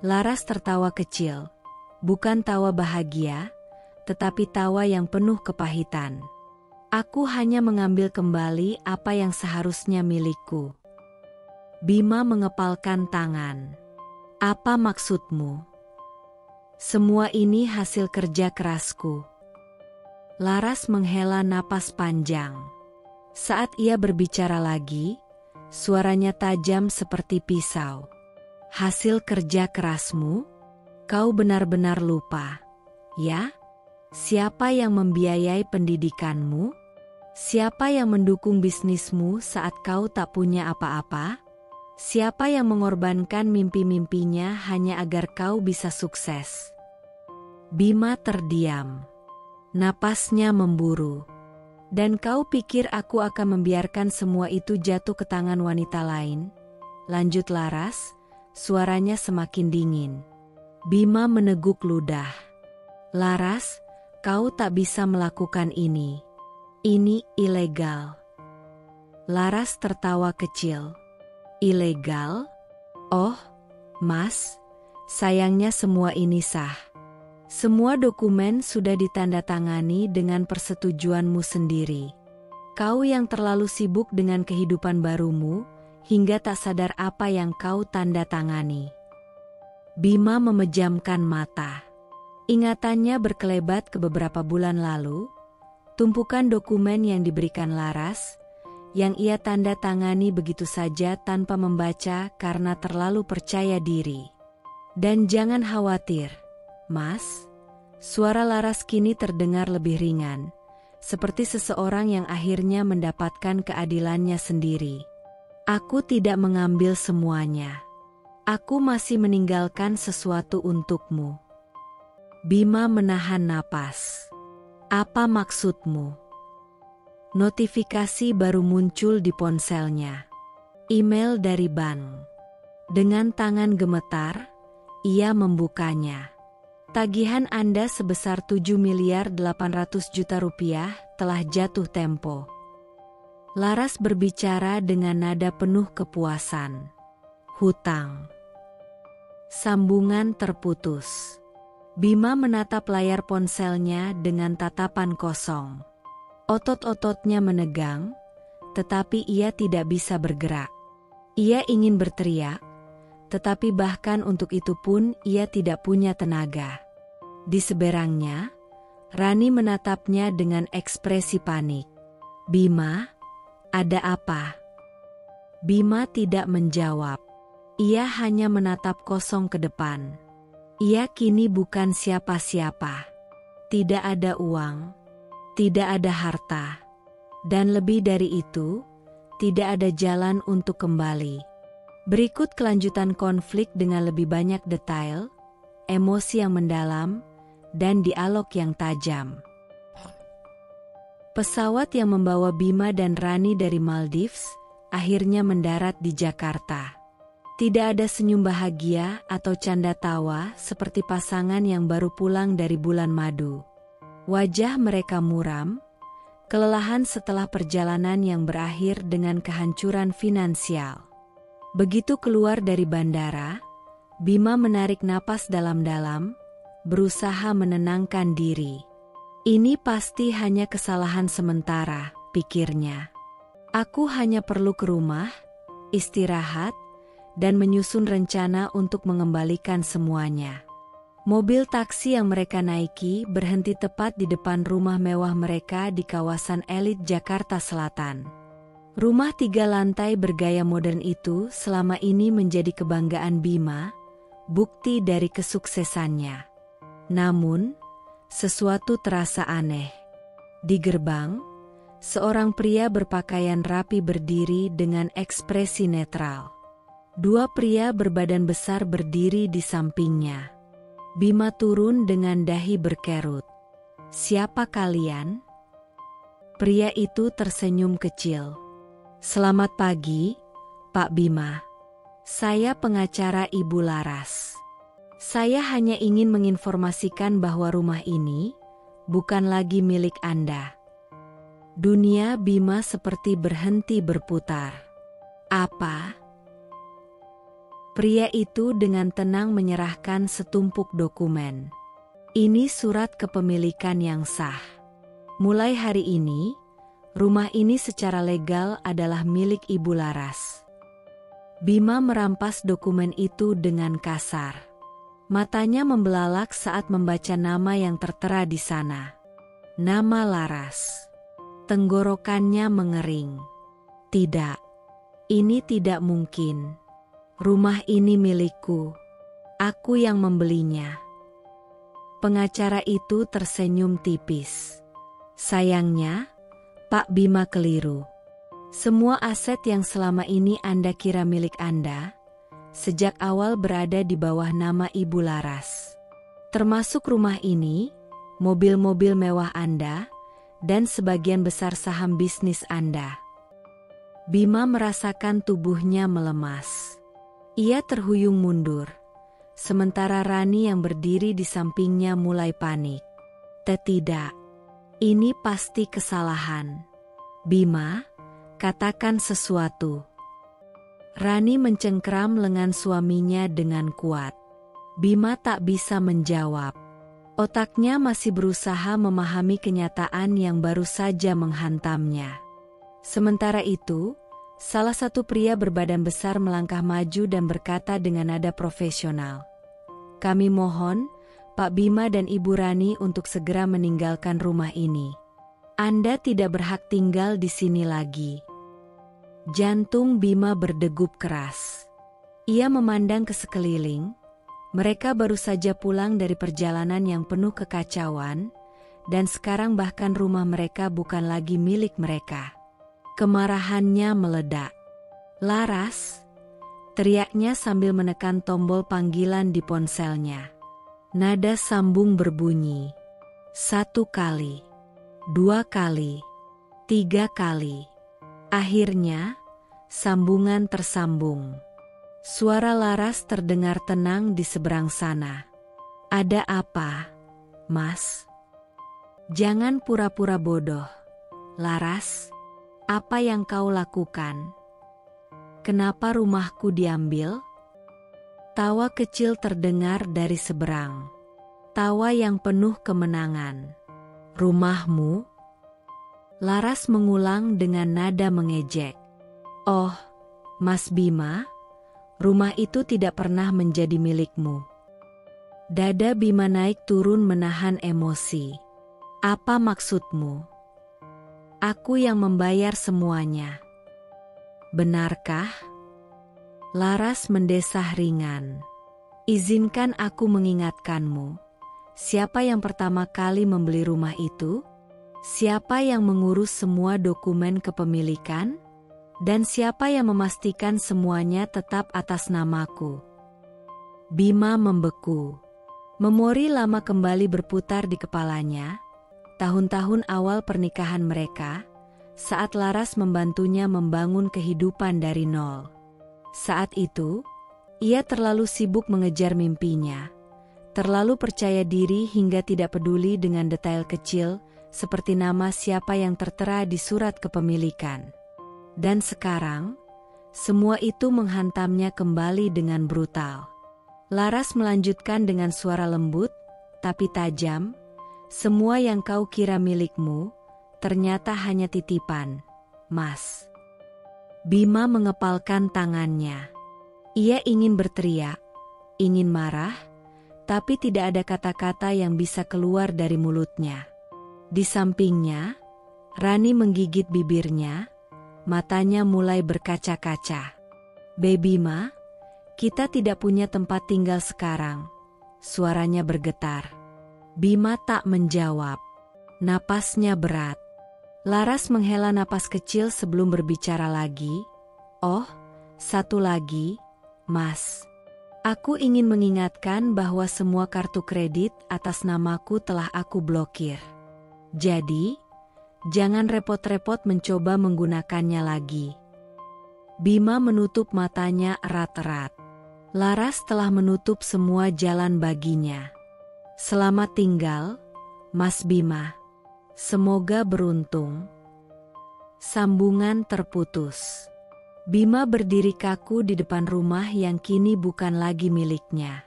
Laras tertawa kecil. Bukan tawa bahagia, tetapi tawa yang penuh kepahitan. "Aku hanya mengambil kembali apa yang seharusnya milikku." Bima mengepalkan tangan. "Apa maksudmu?" "Semua ini hasil kerja kerasku." Laras menghela napas panjang. Saat ia berbicara lagi, suaranya tajam seperti pisau. "Hasil kerja kerasmu? Kau benar-benar lupa, ya? Siapa yang membiayai pendidikanmu? Siapa yang mendukung bisnismu saat kau tak punya apa-apa? Siapa yang mengorbankan mimpi-mimpinya hanya agar kau bisa sukses?" Bima terdiam. Napasnya memburu. "Dan kau pikir aku akan membiarkan semua itu jatuh ke tangan wanita lain?" lanjut Laras, suaranya semakin dingin. Bima meneguk ludah. "Laras, kau tak bisa melakukan ini. Ini ilegal." Laras tertawa kecil. "Ilegal? Oh, Mas, sayangnya semua ini sah. Semua dokumen sudah ditandatangani dengan persetujuanmu sendiri. Kau yang terlalu sibuk dengan kehidupan barumu, hingga tak sadar apa yang kau tanda tangani." Bima memejamkan mata. Ingatannya berkelebat ke beberapa bulan lalu, tumpukan dokumen yang diberikan Laras, yang ia tanda tangani begitu saja tanpa membaca karena terlalu percaya diri. "Dan jangan khawatir, Mas." Suara Laras kini terdengar lebih ringan, seperti seseorang yang akhirnya mendapatkan keadilannya sendiri. "Aku tidak mengambil semuanya. Aku masih meninggalkan sesuatu untukmu." Bima menahan napas. "Apa maksudmu?" Notifikasi baru muncul di ponselnya. Email dari bank. Dengan tangan gemetar, ia membukanya. "Tagihan Anda sebesar 7.800.000.000 rupiah telah jatuh tempo." Laras berbicara dengan nada penuh kepuasan. "Hutang." Sambungan terputus. Bima menatap layar ponselnya dengan tatapan kosong. Otot-ototnya menegang, tetapi ia tidak bisa bergerak. Ia ingin berteriak, tetapi bahkan untuk itu pun ia tidak punya tenaga. Di seberangnya, Rani menatapnya dengan ekspresi panik. "Bima, ada apa?" Bima tidak menjawab. Ia hanya menatap kosong ke depan. Ia kini bukan siapa-siapa. Tidak ada uang, tidak ada harta, dan lebih dari itu, tidak ada jalan untuk kembali. Berikut kelanjutan konflik dengan lebih banyak detail, emosi yang mendalam, dan dialog yang tajam. Pesawat yang membawa Bima dan Rani dari Maldives akhirnya mendarat di Jakarta. Tidak ada senyum bahagia atau canda tawa seperti pasangan yang baru pulang dari bulan madu. Wajah mereka muram, Kelelahan setelah perjalanan yang berakhir dengan kehancuran finansial. Begitu keluar dari bandara, Bima menarik napas dalam-dalam, berusaha menenangkan diri. Ini pasti hanya kesalahan sementara, pikirnya. Aku hanya perlu ke rumah, istirahat, dan menyusun rencana untuk mengembalikan semuanya. Mobil taksi yang mereka naiki berhenti tepat di depan rumah mewah mereka di kawasan elit Jakarta Selatan. Rumah 3 lantai bergaya modern itu selama ini menjadi kebanggaan Bima, bukti dari kesuksesannya. Namun, sesuatu terasa aneh. Di gerbang, seorang pria berpakaian rapi berdiri dengan ekspresi netral. 2 pria berbadan besar berdiri di sampingnya. Bima turun dengan dahi berkerut. "Siapa kalian?" Pria itu tersenyum kecil. "Selamat pagi, Pak Bima. Saya pengacara Ibu Laras. Saya hanya ingin menginformasikan bahwa rumah ini bukan lagi milik Anda." Dunia Bima seperti berhenti berputar. "Apa?" Pria itu dengan tenang menyerahkan setumpuk dokumen. "Ini surat kepemilikan yang sah. Mulai hari ini, rumah ini secara legal adalah milik Ibu Laras." Bima merampas dokumen itu dengan kasar. Matanya membelalak saat membaca nama yang tertera di sana. Nama Laras. Tenggorokannya mengering. "Tidak. Ini tidak mungkin. Rumah ini milikku. Aku yang membelinya." Pengacara itu tersenyum tipis. "Sayangnya, Pak Bima keliru. Semua aset yang selama ini Anda kira milik Anda, sejak awal berada di bawah nama Ibu Laras. Termasuk rumah ini, mobil-mobil mewah Anda, dan sebagian besar saham bisnis Anda." Bima merasakan tubuhnya melemas. Ia terhuyung mundur, sementara Rani yang berdiri di sampingnya mulai panik. "Tidak, ini pasti kesalahan. Bima, katakan sesuatu." Rani mencengkeram lengan suaminya dengan kuat. Bima tak bisa menjawab. Otaknya masih berusaha memahami kenyataan yang baru saja menghantamnya. Sementara itu, salah satu pria berbadan besar melangkah maju dan berkata dengan nada profesional, "Kami mohon, Pak Bima dan Ibu Rani untuk segera meninggalkan rumah ini. Anda tidak berhak tinggal di sini lagi." Jantung Bima berdegup keras. Ia memandang ke sekeliling. Mereka baru saja pulang dari perjalanan yang penuh kekacauan, dan sekarang bahkan rumah mereka bukan lagi milik mereka. Kemarahannya meledak. "Laras!" teriaknya sambil menekan tombol panggilan di ponselnya. Nada sambung berbunyi. 1 kali, 2 kali, 3 kali. Akhirnya, sambungan tersambung. Suara Laras terdengar tenang di seberang sana. "Ada apa, Mas? Jangan pura-pura bodoh. Laras, apa yang kau lakukan? Kenapa rumahku diambil?" Tawa kecil terdengar dari seberang. Tawa yang penuh kemenangan. "Rumahmu?" Laras mengulang dengan nada mengejek. "Oh, Mas Bima, rumah itu tidak pernah menjadi milikmu." Dada Bima naik turun menahan emosi. "Apa maksudmu?" "Aku yang membayar semuanya." "Benarkah?" Laras mendesah ringan. "Izinkan aku mengingatkanmu. Siapa yang pertama kali membeli rumah itu? Siapa yang mengurus semua dokumen kepemilikan? Dan siapa yang memastikan semuanya tetap atas namaku?" Bima membeku. Memori lama kembali berputar di kepalanya. Tahun-tahun awal pernikahan mereka, saat Laras membantunya membangun kehidupan dari nol. Saat itu, ia terlalu sibuk mengejar mimpinya, terlalu percaya diri hingga tidak peduli dengan detail kecil seperti nama siapa yang tertera di surat kepemilikan. Dan sekarang, semua itu menghantamnya kembali dengan brutal. Laras melanjutkan dengan suara lembut, tapi tajam, "Semua yang kau kira milikmu, ternyata hanya titipan, Mas." Bima mengepalkan tangannya. Ia ingin berteriak, ingin marah, tapi tidak ada kata-kata yang bisa keluar dari mulutnya. Di sampingnya, Rani menggigit bibirnya, matanya mulai berkaca-kaca. "Bima, kita tidak punya tempat tinggal sekarang," suaranya bergetar. Bima tak menjawab. Napasnya berat. Laras menghela napas kecil sebelum berbicara lagi. "Oh, satu lagi, Mas. Aku ingin mengingatkan bahwa semua kartu kredit atas namaku telah aku blokir. Jadi, jangan repot-repot mencoba menggunakannya lagi." Bima menutup matanya erat-erat. Laras telah menutup semua jalan baginya. "Selamat tinggal, Mas Bima. Semoga beruntung." Sambungan terputus. Bima berdiri kaku di depan rumah yang kini bukan lagi miliknya.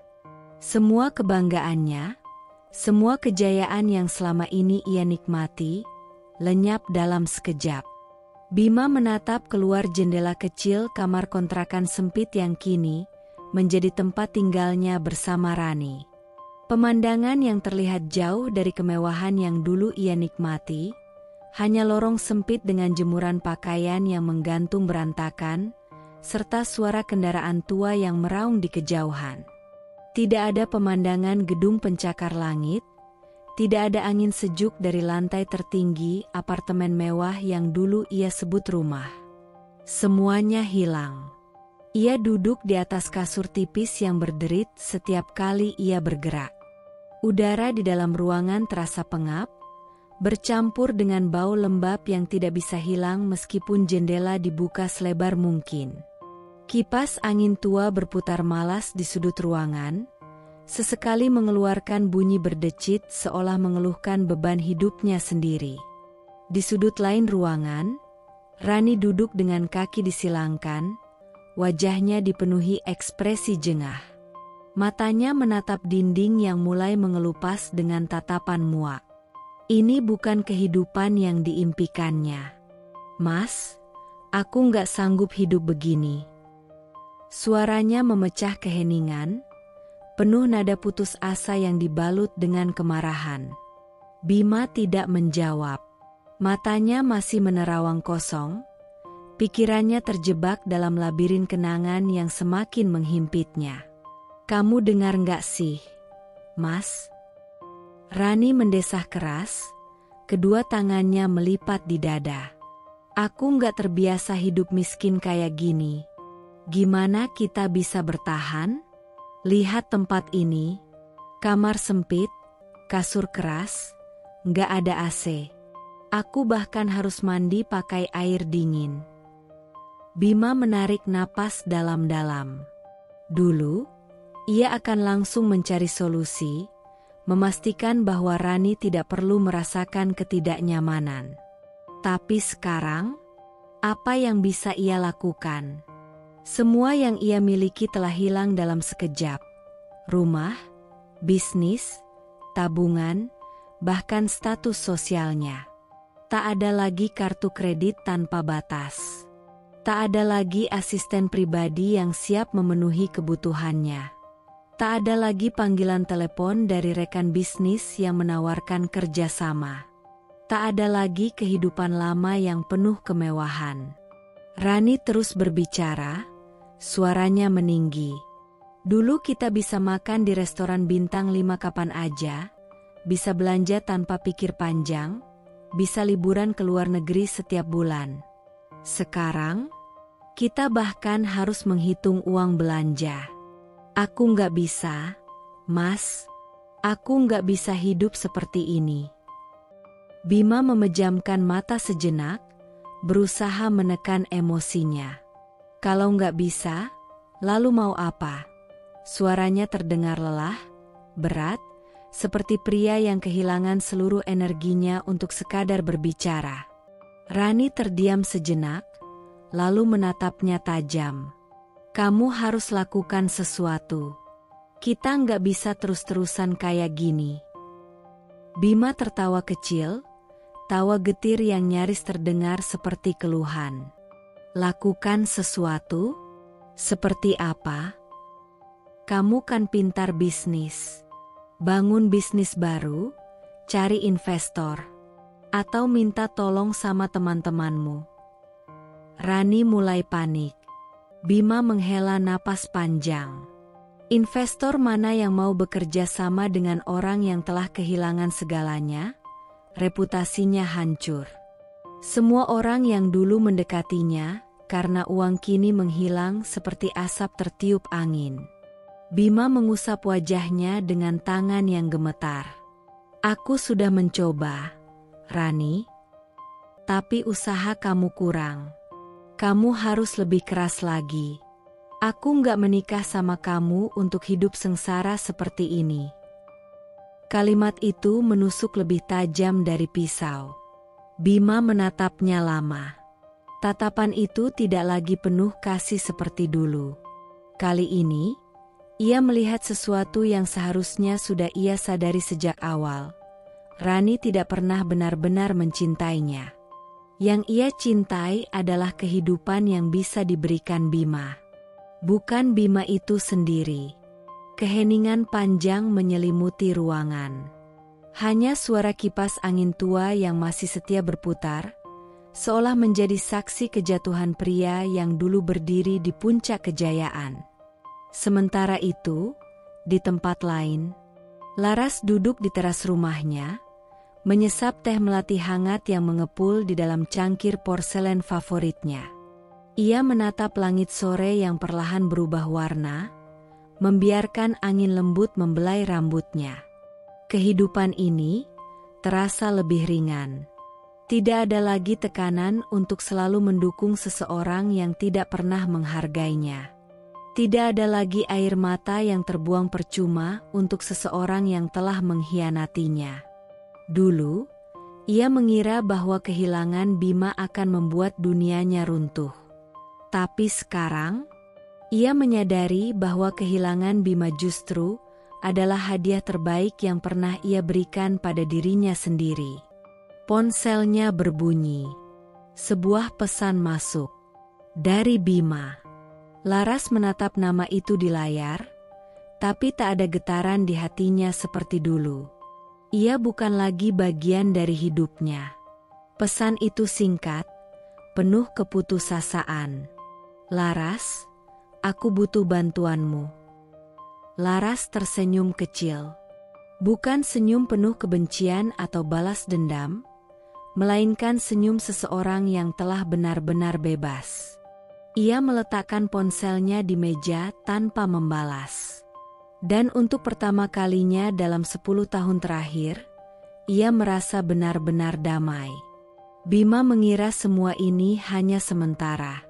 Semua kebanggaannya, semua kejayaan yang selama ini ia nikmati, lenyap dalam sekejap. Bima menatap keluar jendela kecil kamar kontrakan sempit yang kini menjadi tempat tinggalnya bersama Rani. Pemandangan yang terlihat jauh dari kemewahan yang dulu ia nikmati, hanya lorong sempit dengan jemuran pakaian yang menggantung berantakan, serta suara kendaraan tua yang meraung di kejauhan. Tidak ada pemandangan gedung pencakar langit, tidak ada angin sejuk dari lantai tertinggi apartemen mewah yang dulu ia sebut rumah. Semuanya hilang. Ia duduk di atas kasur tipis yang berderit setiap kali ia bergerak. Udara di dalam ruangan terasa pengap, bercampur dengan bau lembab yang tidak bisa hilang meskipun jendela dibuka selebar mungkin. Kipas angin tua berputar malas di sudut ruangan, sesekali mengeluarkan bunyi berdecit seolah mengeluhkan beban hidupnya sendiri. Di sudut lain ruangan, Rani duduk dengan kaki disilangkan, wajahnya dipenuhi ekspresi jengah. Matanya menatap dinding yang mulai mengelupas dengan tatapan muak. Ini bukan kehidupan yang diimpikannya. "Mas, aku nggak sanggup hidup begini." Suaranya memecah keheningan, penuh nada putus asa yang dibalut dengan kemarahan. Bima tidak menjawab. Matanya masih menerawang kosong, pikirannya terjebak dalam labirin kenangan yang semakin menghimpitnya. "Kamu dengar nggak sih, Mas?" Rani mendesah keras, kedua tangannya melipat di dada. "Aku nggak terbiasa hidup miskin kayak gini. Gimana kita bisa bertahan? Lihat tempat ini, kamar sempit, kasur keras, nggak ada AC. Aku bahkan harus mandi pakai air dingin." Bima menarik napas dalam-dalam. Dulu, ia akan langsung mencari solusi, memastikan bahwa Rani tidak perlu merasakan ketidaknyamanan. Tapi sekarang, apa yang bisa ia lakukan? Semua yang ia miliki telah hilang dalam sekejap. Rumah, bisnis, tabungan, bahkan status sosialnya. Tak ada lagi kartu kredit tanpa batas. Tak ada lagi asisten pribadi yang siap memenuhi kebutuhannya. Tak ada lagi panggilan telepon dari rekan bisnis yang menawarkan kerjasama. Tak ada lagi kehidupan lama yang penuh kemewahan. Rani terus berbicara, suaranya meninggi. "Dulu kita bisa makan di restoran bintang 5 kapan aja, bisa belanja tanpa pikir panjang, bisa liburan ke luar negeri setiap bulan. Sekarang, kita bahkan harus menghitung uang belanja. Aku nggak bisa, Mas. Aku nggak bisa hidup seperti ini." Bima memejamkan mata sejenak, berusaha menekan emosinya. "Kalau nggak bisa, lalu mau apa?" Suaranya terdengar lelah, berat, seperti pria yang kehilangan seluruh energinya untuk sekadar berbicara. Rani terdiam sejenak, lalu menatapnya tajam. Kamu harus lakukan sesuatu. Kita nggak bisa terus-terusan kayak gini. Bima tertawa kecil, tawa getir yang nyaris terdengar seperti keluhan. Lakukan sesuatu? Seperti apa? Kamu kan pintar bisnis. Bangun bisnis baru, cari investor, atau minta tolong sama teman-temanmu. Rani mulai panik. Bima menghela napas panjang. Investor mana yang mau bekerja sama dengan orang yang telah kehilangan segalanya? Reputasinya hancur. Semua orang yang dulu mendekatinya, karena uang kini menghilang seperti asap tertiup angin. Bima mengusap wajahnya dengan tangan yang gemetar. Aku sudah mencoba, Rani. Tapi usaha kamu kurang. Kamu harus lebih keras lagi. Aku nggak menikah sama kamu untuk hidup sengsara seperti ini. Kalimat itu menusuk lebih tajam dari pisau. Bima menatapnya lama. Tatapan itu tidak lagi penuh kasih seperti dulu. Kali ini, ia melihat sesuatu yang seharusnya sudah ia sadari sejak awal. Rani tidak pernah benar-benar mencintainya. Yang ia cintai adalah kehidupan yang bisa diberikan Bima. Bukan Bima itu sendiri. Keheningan panjang menyelimuti ruangan. Hanya suara kipas angin tua yang masih setia berputar, seolah menjadi saksi kejatuhan pria yang dulu berdiri di puncak kejayaan. Sementara itu, di tempat lain, Laras duduk di teras rumahnya, menyesap teh melati hangat yang mengepul di dalam cangkir porselen favoritnya. Ia menatap langit sore yang perlahan berubah warna, membiarkan angin lembut membelai rambutnya. Kehidupan ini terasa lebih ringan. Tidak ada lagi tekanan untuk selalu mendukung seseorang yang tidak pernah menghargainya. Tidak ada lagi air mata yang terbuang percuma untuk seseorang yang telah mengkhianatinya. Dulu, ia mengira bahwa kehilangan Bima akan membuat dunianya runtuh. Tapi sekarang, ia menyadari bahwa kehilangan Bima justru adalah hadiah terbaik yang pernah ia berikan pada dirinya sendiri. Ponselnya berbunyi. Sebuah pesan masuk. Dari Bima. Laras menatap nama itu di layar, tapi tak ada getaran di hatinya seperti dulu. Ia bukan lagi bagian dari hidupnya. Pesan itu singkat, penuh keputusasaan. Laras, aku butuh bantuanmu. Laras tersenyum kecil. Bukan senyum penuh kebencian atau balas dendam, melainkan senyum seseorang yang telah benar-benar bebas. Ia meletakkan ponselnya di meja tanpa membalas. Dan untuk pertama kalinya dalam 10 tahun terakhir, ia merasa benar-benar damai. Bima mengira semua ini hanya sementara.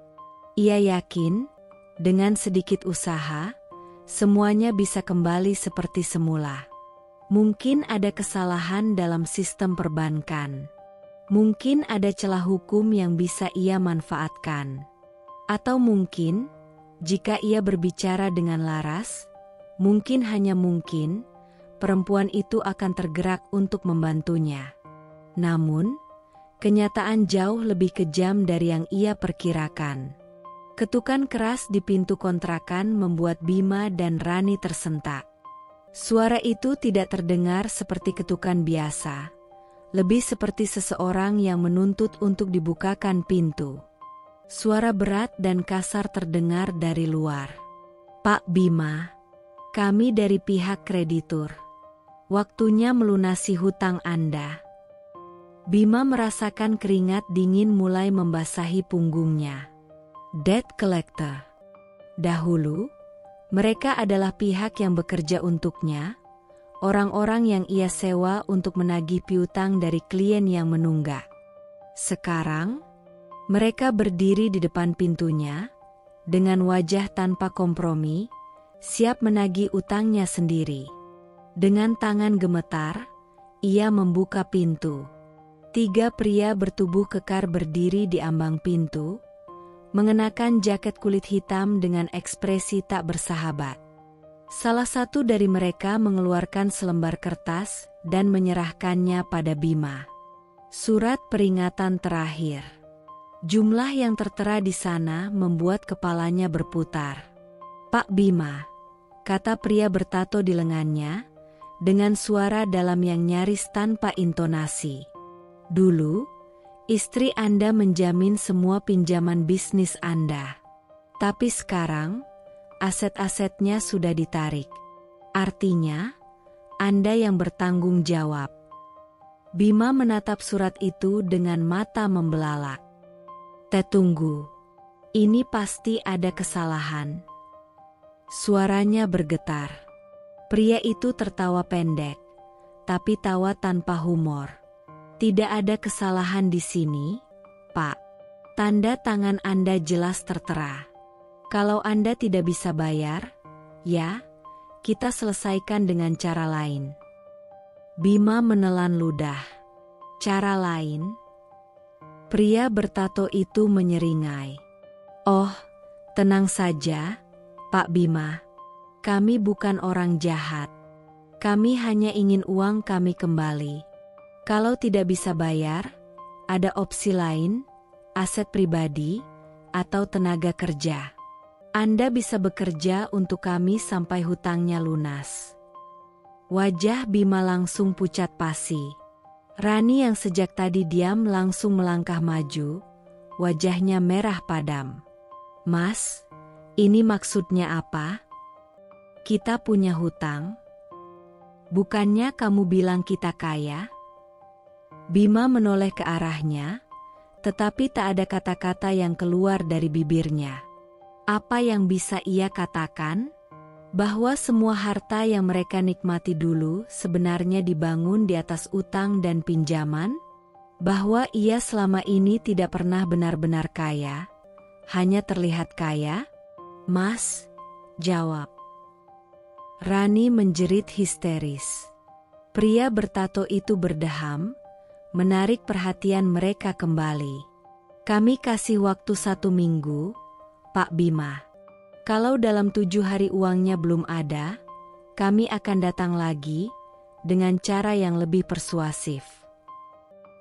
Ia yakin, dengan sedikit usaha, semuanya bisa kembali seperti semula. Mungkin ada kesalahan dalam sistem perbankan. Mungkin ada celah hukum yang bisa ia manfaatkan. Atau mungkin, jika ia berbicara dengan Laras, mungkin hanya mungkin, perempuan itu akan tergerak untuk membantunya. Namun, kenyataan jauh lebih kejam dari yang ia perkirakan. Ketukan keras di pintu kontrakan membuat Bima dan Rani tersentak. Suara itu tidak terdengar seperti ketukan biasa, lebih seperti seseorang yang menuntut untuk dibukakan pintu. Suara berat dan kasar terdengar dari luar. Pak Bima, kami dari pihak kreditur. Waktunya melunasi hutang Anda. Bima merasakan keringat dingin mulai membasahi punggungnya. Debt collector. Dahulu, mereka adalah pihak yang bekerja untuknya, orang-orang yang ia sewa untuk menagih piutang dari klien yang menunggak. Sekarang, mereka berdiri di depan pintunya, dengan wajah tanpa kompromi, siap menagih utangnya sendiri. Dengan tangan gemetar, ia membuka pintu. 3 pria bertubuh kekar berdiri di ambang pintu, mengenakan jaket kulit hitam dengan ekspresi tak bersahabat. Salah satu dari mereka mengeluarkan selembar kertas dan menyerahkannya pada Bima. Surat peringatan terakhir. Jumlah yang tertera di sana membuat kepalanya berputar. "Pak Bima," kata pria bertato di lengannya, dengan suara dalam yang nyaris tanpa intonasi. "Dulu, istri Anda menjamin semua pinjaman bisnis Anda. Tapi sekarang, aset-asetnya sudah ditarik. Artinya, Anda yang bertanggung jawab." Bima menatap surat itu dengan mata membelalak. "Tunggu. Ini pasti ada kesalahan." Suaranya bergetar. Pria itu tertawa pendek, tapi tawa tanpa humor. "Tidak ada kesalahan di sini, Pak. Tanda tangan Anda jelas tertera. Kalau Anda tidak bisa bayar, ya, kita selesaikan dengan cara lain." Bima menelan ludah. "Cara lain?" Pria bertato itu menyeringai. "Oh, tenang saja, Pak Bima. Kami bukan orang jahat. Kami hanya ingin uang kami kembali. Kalau tidak bisa bayar, ada opsi lain, aset pribadi, atau tenaga kerja. Anda bisa bekerja untuk kami sampai hutangnya lunas." Wajah Bima langsung pucat pasi. Rani yang sejak tadi diam langsung melangkah maju, wajahnya merah padam. "Mas, ini maksudnya apa? Kita punya hutang? Bukannya kamu bilang kita kaya?" Bima menoleh ke arahnya, tetapi tak ada kata-kata yang keluar dari bibirnya. Apa yang bisa ia katakan? Bahwa semua harta yang mereka nikmati dulu sebenarnya dibangun di atas utang dan pinjaman? Bahwa ia selama ini tidak pernah benar-benar kaya, hanya terlihat kaya? "Mas, jawab." Rani menjerit histeris. Pria bertato itu berdeham, menarik perhatian mereka kembali. "Kami kasih waktu 1 minggu, Pak Bima. Kalau dalam 7 hari uangnya belum ada, kami akan datang lagi dengan cara yang lebih persuasif."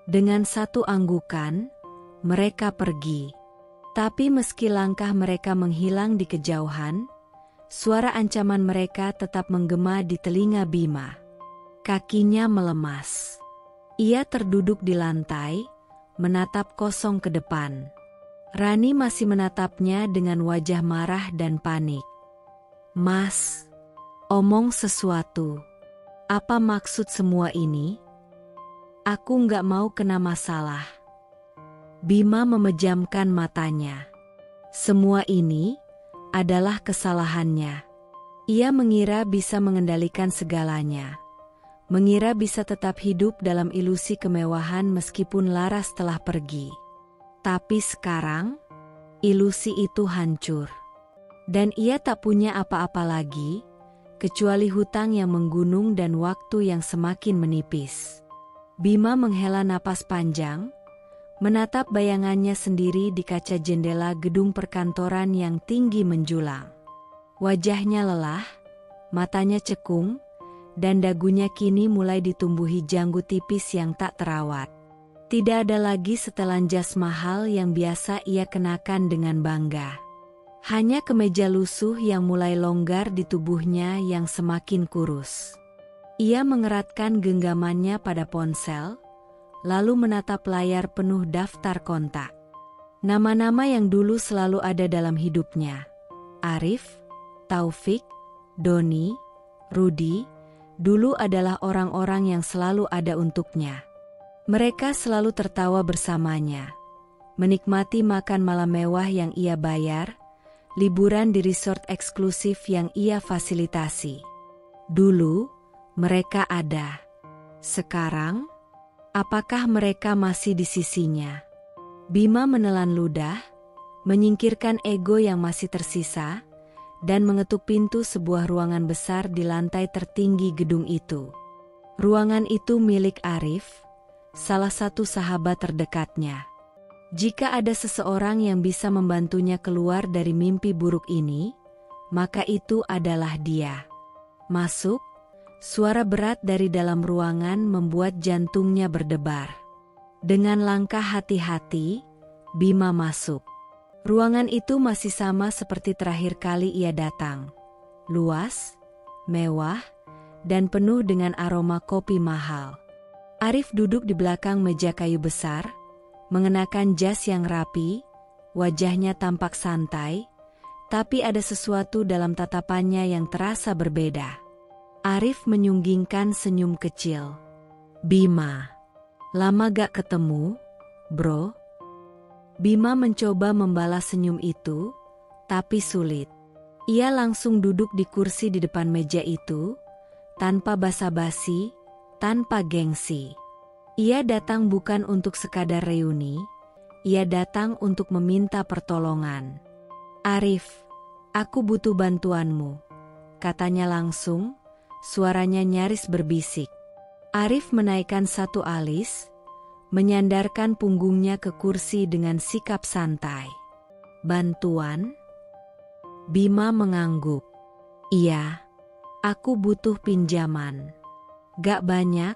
Dengan satu anggukan, mereka pergi. Tapi meski langkah mereka menghilang di kejauhan, suara ancaman mereka tetap menggema di telinga Bima. Kakinya melemas. Ia terduduk di lantai, menatap kosong ke depan. Rani masih menatapnya dengan wajah marah dan panik. "Mas, omong sesuatu. Apa maksud semua ini? Aku nggak mau kena masalah." Bima memejamkan matanya. Semua ini adalah kesalahannya. Ia mengira bisa mengendalikan segalanya. Mengira bisa tetap hidup dalam ilusi kemewahan meskipun Laras telah pergi. Tapi sekarang, ilusi itu hancur. Dan ia tak punya apa-apa lagi, kecuali hutang yang menggunung dan waktu yang semakin menipis. Bima menghela napas panjang, menatap bayangannya sendiri di kaca jendela gedung perkantoran yang tinggi menjulang. Wajahnya lelah, matanya cekung, dan dagunya kini mulai ditumbuhi janggut tipis yang tak terawat. Tidak ada lagi setelan jas mahal yang biasa ia kenakan dengan bangga. Hanya kemeja lusuh yang mulai longgar di tubuhnya yang semakin kurus. Ia mengeratkan genggamannya pada ponsel, lalu menatap layar penuh daftar kontak. Nama-nama yang dulu selalu ada dalam hidupnya. Arif, Taufik, Doni, Rudi, dulu adalah orang-orang yang selalu ada untuknya. Mereka selalu tertawa bersamanya, menikmati makan malam mewah yang ia bayar, liburan di resort eksklusif yang ia fasilitasi. Dulu, mereka ada. Sekarang, apakah mereka masih di sisinya? Bima menelan ludah, menyingkirkan ego yang masih tersisa, dan mengetuk pintu sebuah ruangan besar di lantai tertinggi gedung itu. Ruangan itu milik Arif, salah satu sahabat terdekatnya. Jika ada seseorang yang bisa membantunya keluar dari mimpi buruk ini, maka itu adalah dia. Masuk, suara berat dari dalam ruangan membuat jantungnya berdebar. Dengan langkah hati-hati, Bima masuk. Ruangan itu masih sama seperti terakhir kali ia datang. Luas, mewah, dan penuh dengan aroma kopi mahal. Arif duduk di belakang meja kayu besar, mengenakan jas yang rapi, wajahnya tampak santai, tapi ada sesuatu dalam tatapannya yang terasa berbeda. Arif menyunggingkan senyum kecil. Bima, lama gak ketemu, bro? Bima mencoba membalas senyum itu, tapi sulit. Ia langsung duduk di kursi di depan meja itu, tanpa basa-basi, tanpa gengsi. Ia datang bukan untuk sekadar reuni, ia datang untuk meminta pertolongan. Arif, aku butuh bantuanmu, katanya langsung, suaranya nyaris berbisik. Arif menaikkan satu alis, menyandarkan punggungnya ke kursi dengan sikap santai. Bantuan? Bima mengangguk. Iya, aku butuh pinjaman. Gak banyak,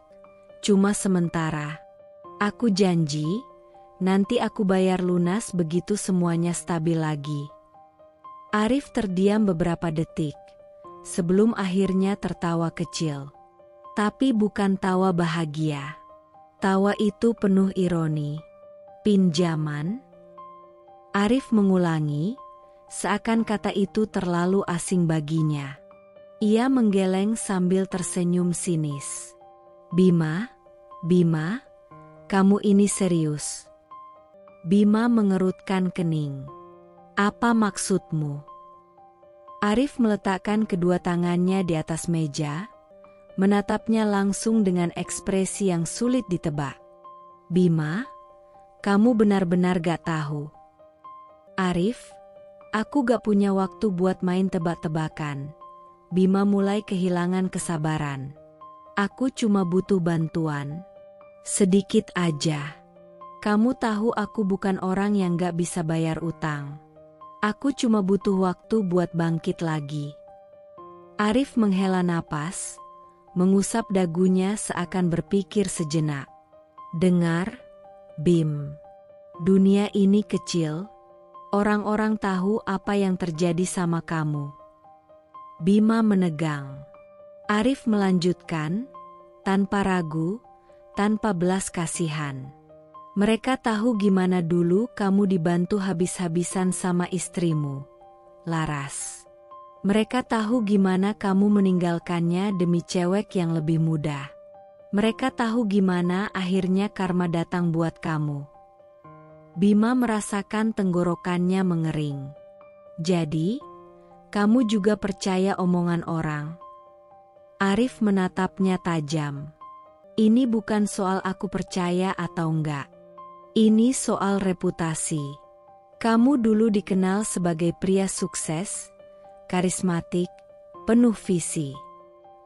cuma sementara. Aku janji, nanti aku bayar lunas begitu semuanya stabil lagi. Arif terdiam beberapa detik, sebelum akhirnya tertawa kecil. Tapi bukan tawa bahagia. Tawa itu penuh ironi. Pinjaman? Arif mengulangi, seakan kata itu terlalu asing baginya. Ia menggeleng sambil tersenyum sinis. Bima, kamu ini serius? Bima mengerutkan kening. Apa maksudmu? Arif meletakkan kedua tangannya di atas meja, menatapnya langsung dengan ekspresi yang sulit ditebak. Bima, kamu benar-benar gak tahu. Arif, aku gak punya waktu buat main tebak-tebakan. Bima mulai kehilangan kesabaran. Aku cuma butuh bantuan. Sedikit aja. Kamu tahu aku bukan orang yang gak bisa bayar utang. Aku cuma butuh waktu buat bangkit lagi. Arif menghela napas, mengusap dagunya seakan berpikir sejenak. Dengar, Bim. Dunia ini kecil. Orang-orang tahu apa yang terjadi sama kamu. Bima menegang. Arif melanjutkan, tanpa ragu, tanpa belas kasihan. Mereka tahu gimana dulu kamu dibantu habis-habisan sama istrimu, Laras. Mereka tahu gimana kamu meninggalkannya demi cewek yang lebih muda. Mereka tahu gimana akhirnya karma datang buat kamu. Bima merasakan tenggorokannya mengering. Jadi, kamu juga percaya omongan orang? Arif menatapnya tajam. Ini bukan soal aku percaya atau enggak. Ini soal reputasi. Kamu dulu dikenal sebagai pria sukses, karismatik, penuh visi.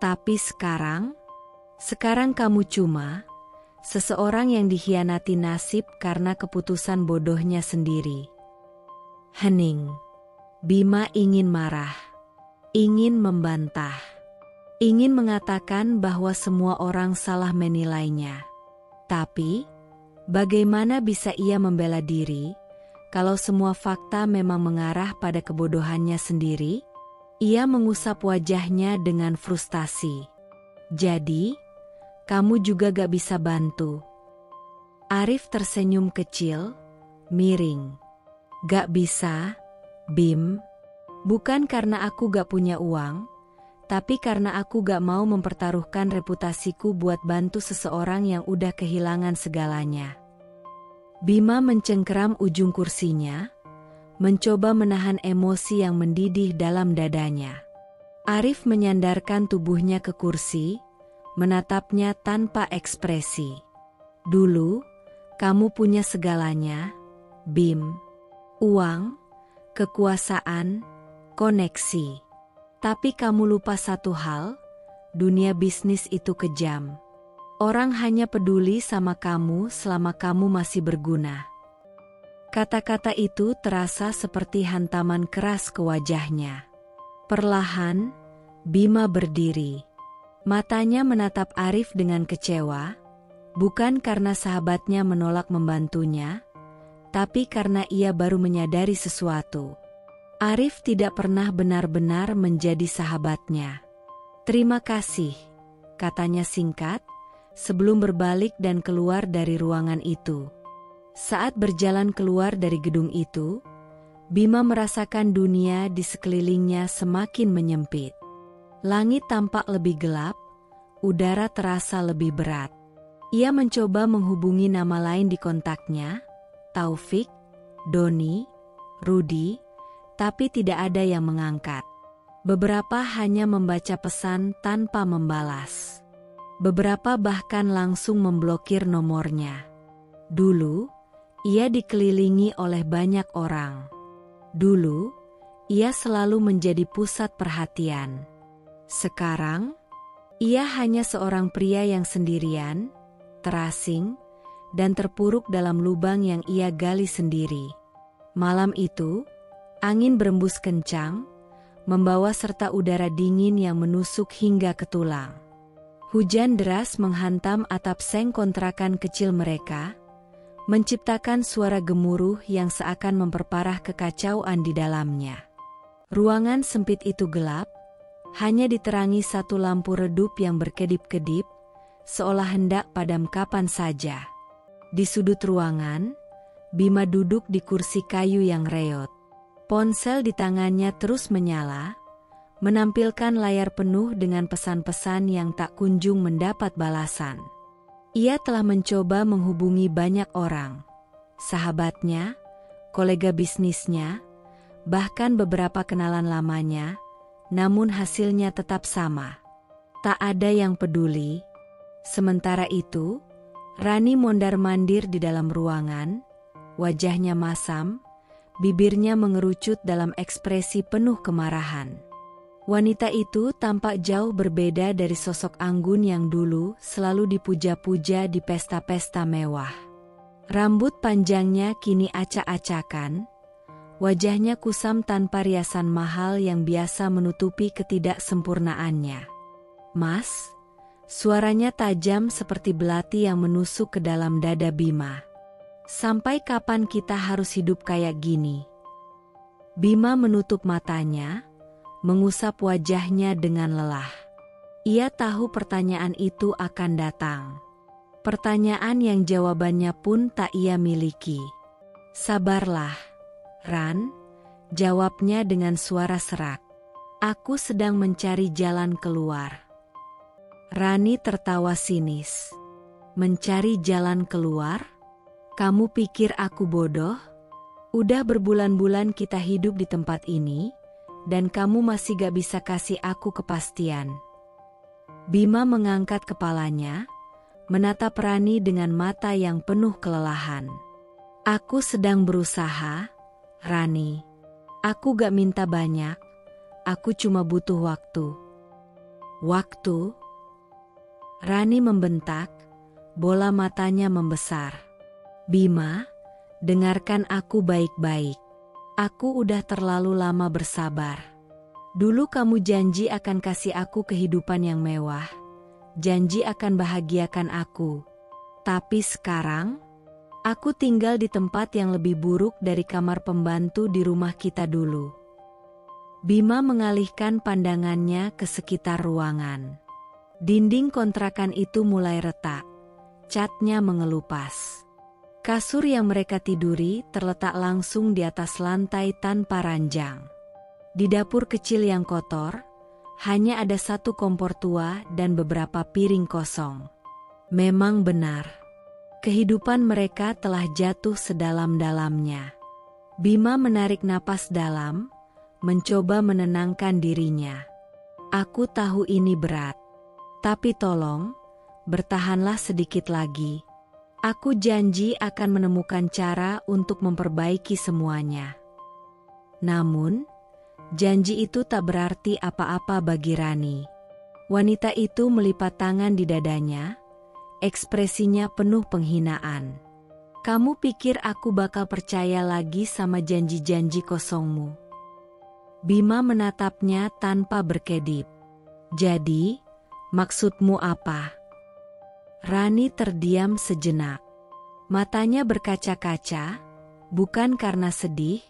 Tapi sekarang kamu cuma seseorang yang dikhianati nasib karena keputusan bodohnya sendiri. Hening. Bima ingin marah, ingin membantah, ingin mengatakan bahwa semua orang salah menilainya. Tapi, bagaimana bisa ia membela diri kalau semua fakta memang mengarah pada kebodohannya sendiri? Ia mengusap wajahnya dengan frustasi. Jadi, kamu juga gak bisa bantu. Arif tersenyum kecil, miring. Gak bisa, Bim. Bukan karena aku gak punya uang, tapi karena aku gak mau mempertaruhkan reputasiku buat bantu seseorang yang udah kehilangan segalanya. Bima mencengkeram ujung kursinya, mencoba menahan emosi yang mendidih dalam dadanya. Arif menyandarkan tubuhnya ke kursi, menatapnya tanpa ekspresi. Dulu, kamu punya segalanya, Bim. Uang, kekuasaan, koneksi. Tapi kamu lupa satu hal, dunia bisnis itu kejam. Orang hanya peduli sama kamu selama kamu masih berguna. Kata-kata itu terasa seperti hantaman keras ke wajahnya. Perlahan, Bima berdiri. Matanya menatap Arif dengan kecewa, bukan karena sahabatnya menolak membantunya, tapi karena ia baru menyadari sesuatu. Arif tidak pernah benar-benar menjadi sahabatnya. "Terima kasih," katanya singkat, sebelum berbalik dan keluar dari ruangan itu. Saat berjalan keluar dari gedung itu, Bima merasakan dunia di sekelilingnya semakin menyempit. Langit tampak lebih gelap, udara terasa lebih berat. Ia mencoba menghubungi nama lain di kontaknya, Taufik, Doni, Rudi, tapi tidak ada yang mengangkat. Beberapa hanya membaca pesan tanpa membalas. Beberapa bahkan langsung memblokir nomornya. Dulu, ia dikelilingi oleh banyak orang. Dulu, ia selalu menjadi pusat perhatian. Sekarang, ia hanya seorang pria yang sendirian, terasing, dan terpuruk dalam lubang yang ia gali sendiri. Malam itu, angin berembus kencang, membawa serta udara dingin yang menusuk hingga ke tulang. Hujan deras menghantam atap seng kontrakan kecil mereka, menciptakan suara gemuruh yang seakan memperparah kekacauan di dalamnya. Ruangan sempit itu gelap, hanya diterangi satu lampu redup yang berkedip-kedip, seolah hendak padam kapan saja. Di sudut ruangan, Bima duduk di kursi kayu yang reot. Ponsel di tangannya terus menyala, menampilkan layar penuh dengan pesan-pesan yang tak kunjung mendapat balasan. Ia telah mencoba menghubungi banyak orang, sahabatnya, kolega bisnisnya, bahkan beberapa kenalan lamanya, namun hasilnya tetap sama. Tak ada yang peduli. Sementara itu, Rani mondar-mandir di dalam ruangan, wajahnya masam, bibirnya mengerucut dalam ekspresi penuh kemarahan. Wanita itu tampak jauh berbeda dari sosok anggun yang dulu selalu dipuja-puja di pesta-pesta mewah. Rambut panjangnya kini acak-acakan, wajahnya kusam tanpa riasan mahal yang biasa menutupi ketidaksempurnaannya. "Mas," suaranya tajam seperti belati yang menusuk ke dalam dada Bima. "Sampai kapan kita harus hidup kayak gini?" Bima menutup matanya, mengusap wajahnya dengan lelah. Ia tahu pertanyaan itu akan datang. Pertanyaan yang jawabannya pun tak ia miliki. "Sabarlah, Ran," jawabnya dengan suara serak. "Aku sedang mencari jalan keluar." Rani tertawa sinis. "Mencari jalan keluar? Kamu pikir aku bodoh? Udah berbulan-bulan kita hidup di tempat ini, dan kamu masih gak bisa kasih aku kepastian." Bima mengangkat kepalanya, menatap Rani dengan mata yang penuh kelelahan. "Aku sedang berusaha, Rani. Aku gak minta banyak, aku cuma butuh waktu." "Waktu?" Rani membentak, bola matanya membesar. "Bima, dengarkan aku baik-baik. Aku udah terlalu lama bersabar. Dulu kamu janji akan kasih aku kehidupan yang mewah, janji akan bahagiakan aku. Tapi sekarang, aku tinggal di tempat yang lebih buruk dari kamar pembantu di rumah kita dulu." Bima mengalihkan pandangannya ke sekitar ruangan. Dinding kontrakan itu mulai retak, catnya mengelupas. Kasur yang mereka tiduri terletak langsung di atas lantai tanpa ranjang. Di dapur kecil yang kotor, hanya ada satu kompor tua dan beberapa piring kosong. Memang benar, kehidupan mereka telah jatuh sedalam-dalamnya. Bima menarik napas dalam, mencoba menenangkan dirinya. "Aku tahu ini berat, tapi tolong, bertahanlah sedikit lagi. Aku janji akan menemukan cara untuk memperbaiki semuanya." Namun, Janji itu tak berarti apa-apa bagi Rani. Wanita itu melipat tangan di dadanya, ekspresinya penuh penghinaan. Kamu pikir aku bakal percaya lagi sama janji-janji kosongmu? Bima menatapnya tanpa berkedip. Jadi, maksudmu apa? Rani terdiam sejenak. Matanya berkaca-kaca, bukan karena sedih,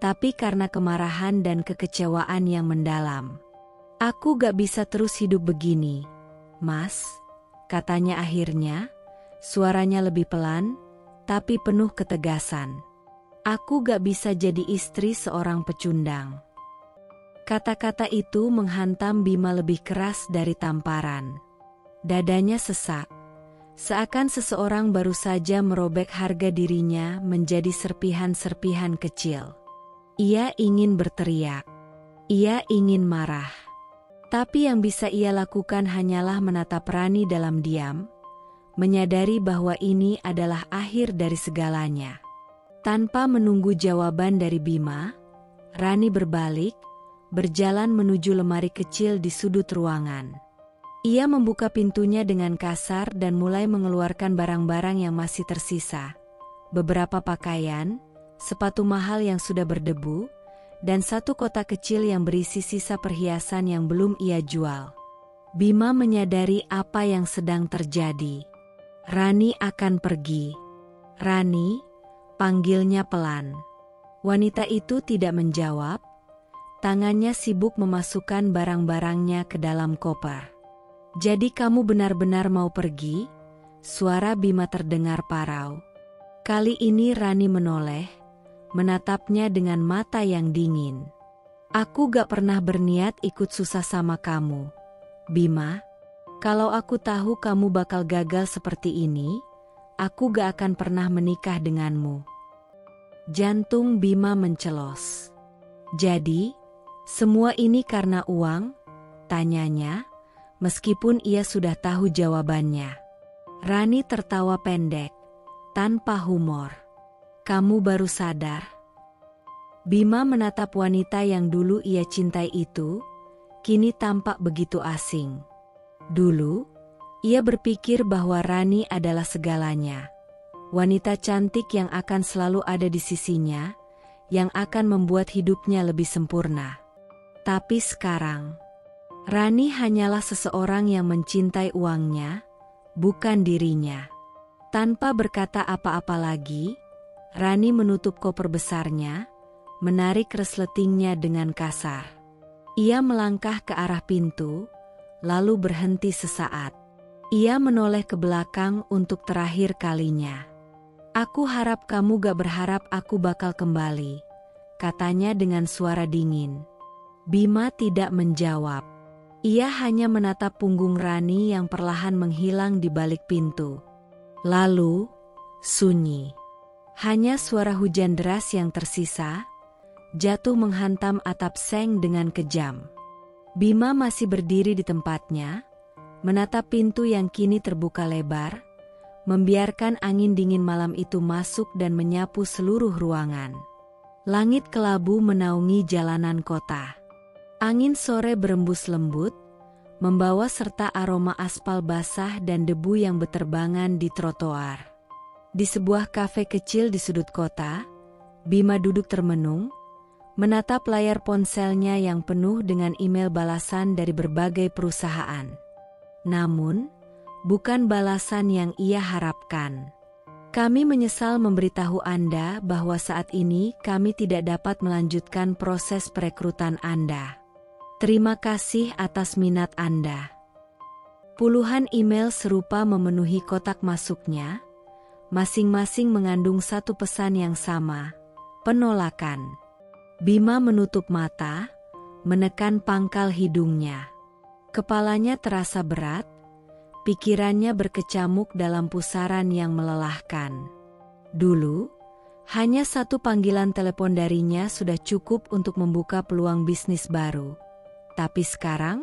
tapi karena kemarahan dan kekecewaan yang mendalam. Aku gak bisa terus hidup begini, Mas, katanya akhirnya, suaranya lebih pelan, tapi penuh ketegasan. Aku gak bisa jadi istri seorang pecundang. Kata-kata itu menghantam Bima lebih keras dari tamparan. Dadanya sesak, seakan seseorang baru saja merobek harga dirinya menjadi serpihan-serpihan kecil. Ia ingin berteriak, ia ingin marah. Tapi yang bisa ia lakukan hanyalah menatap Rani dalam diam, menyadari bahwa ini adalah akhir dari segalanya. Tanpa menunggu jawaban dari Bima, Rani berbalik, berjalan menuju lemari kecil di sudut ruangan. Ia membuka pintunya dengan kasar dan mulai mengeluarkan barang-barang yang masih tersisa. Beberapa pakaian, sepatu mahal yang sudah berdebu, dan satu kotak kecil yang berisi sisa perhiasan yang belum ia jual. Bima menyadari apa yang sedang terjadi. Rani akan pergi. Rani, panggilnya pelan. Wanita itu tidak menjawab. Tangannya sibuk memasukkan barang-barangnya ke dalam koper. Jadi kamu benar-benar mau pergi? Suara Bima terdengar parau. Kali ini Rani menoleh, menatapnya dengan mata yang dingin. Aku gak pernah berniat ikut susah sama kamu, Bima. Kalau aku tahu kamu bakal gagal seperti ini, aku gak akan pernah menikah denganmu. Jantung Bima mencelos. Jadi, semua ini karena uang? Tanyanya, meskipun ia sudah tahu jawabannya. Rani tertawa pendek, tanpa humor. Kamu baru sadar? Bima menatap wanita yang dulu ia cintai itu, kini tampak begitu asing. Dulu, ia berpikir bahwa Rani adalah segalanya. Wanita cantik yang akan selalu ada di sisinya, yang akan membuat hidupnya lebih sempurna. Tapi sekarang, Rani hanyalah seseorang yang mencintai uangnya, bukan dirinya. Tanpa berkata apa-apa lagi, Rani menutup koper besarnya, menarik resletingnya dengan kasar. Ia melangkah ke arah pintu, lalu berhenti sesaat. Ia menoleh ke belakang untuk terakhir kalinya. Aku harap kamu gak berharap aku bakal kembali, katanya dengan suara dingin. Bima tidak menjawab. Ia hanya menatap punggung Rani yang perlahan menghilang di balik pintu. Lalu, sunyi. Hanya suara hujan deras yang tersisa, jatuh menghantam atap seng dengan kejam. Bima masih berdiri di tempatnya, menatap pintu yang kini terbuka lebar, membiarkan angin dingin malam itu masuk dan menyapu seluruh ruangan. Langit kelabu menaungi jalanan kota. Angin sore berembus lembut, membawa serta aroma aspal basah dan debu yang beterbangan di trotoar. Di sebuah kafe kecil di sudut kota, Bima duduk termenung, menatap layar ponselnya yang penuh dengan email balasan dari berbagai perusahaan. Namun, bukan balasan yang ia harapkan. Kami menyesal memberitahu Anda bahwa saat ini kami tidak dapat melanjutkan proses perekrutan Anda. Terima kasih atas minat Anda. Puluhan email serupa memenuhi kotak masuknya, masing-masing mengandung satu pesan yang sama, penolakan. Bima menutup mata, menekan pangkal hidungnya. Kepalanya terasa berat, pikirannya berkecamuk dalam pusaran yang melelahkan. Dulu, hanya satu panggilan telepon darinya sudah cukup untuk membuka peluang bisnis baru. Tapi sekarang,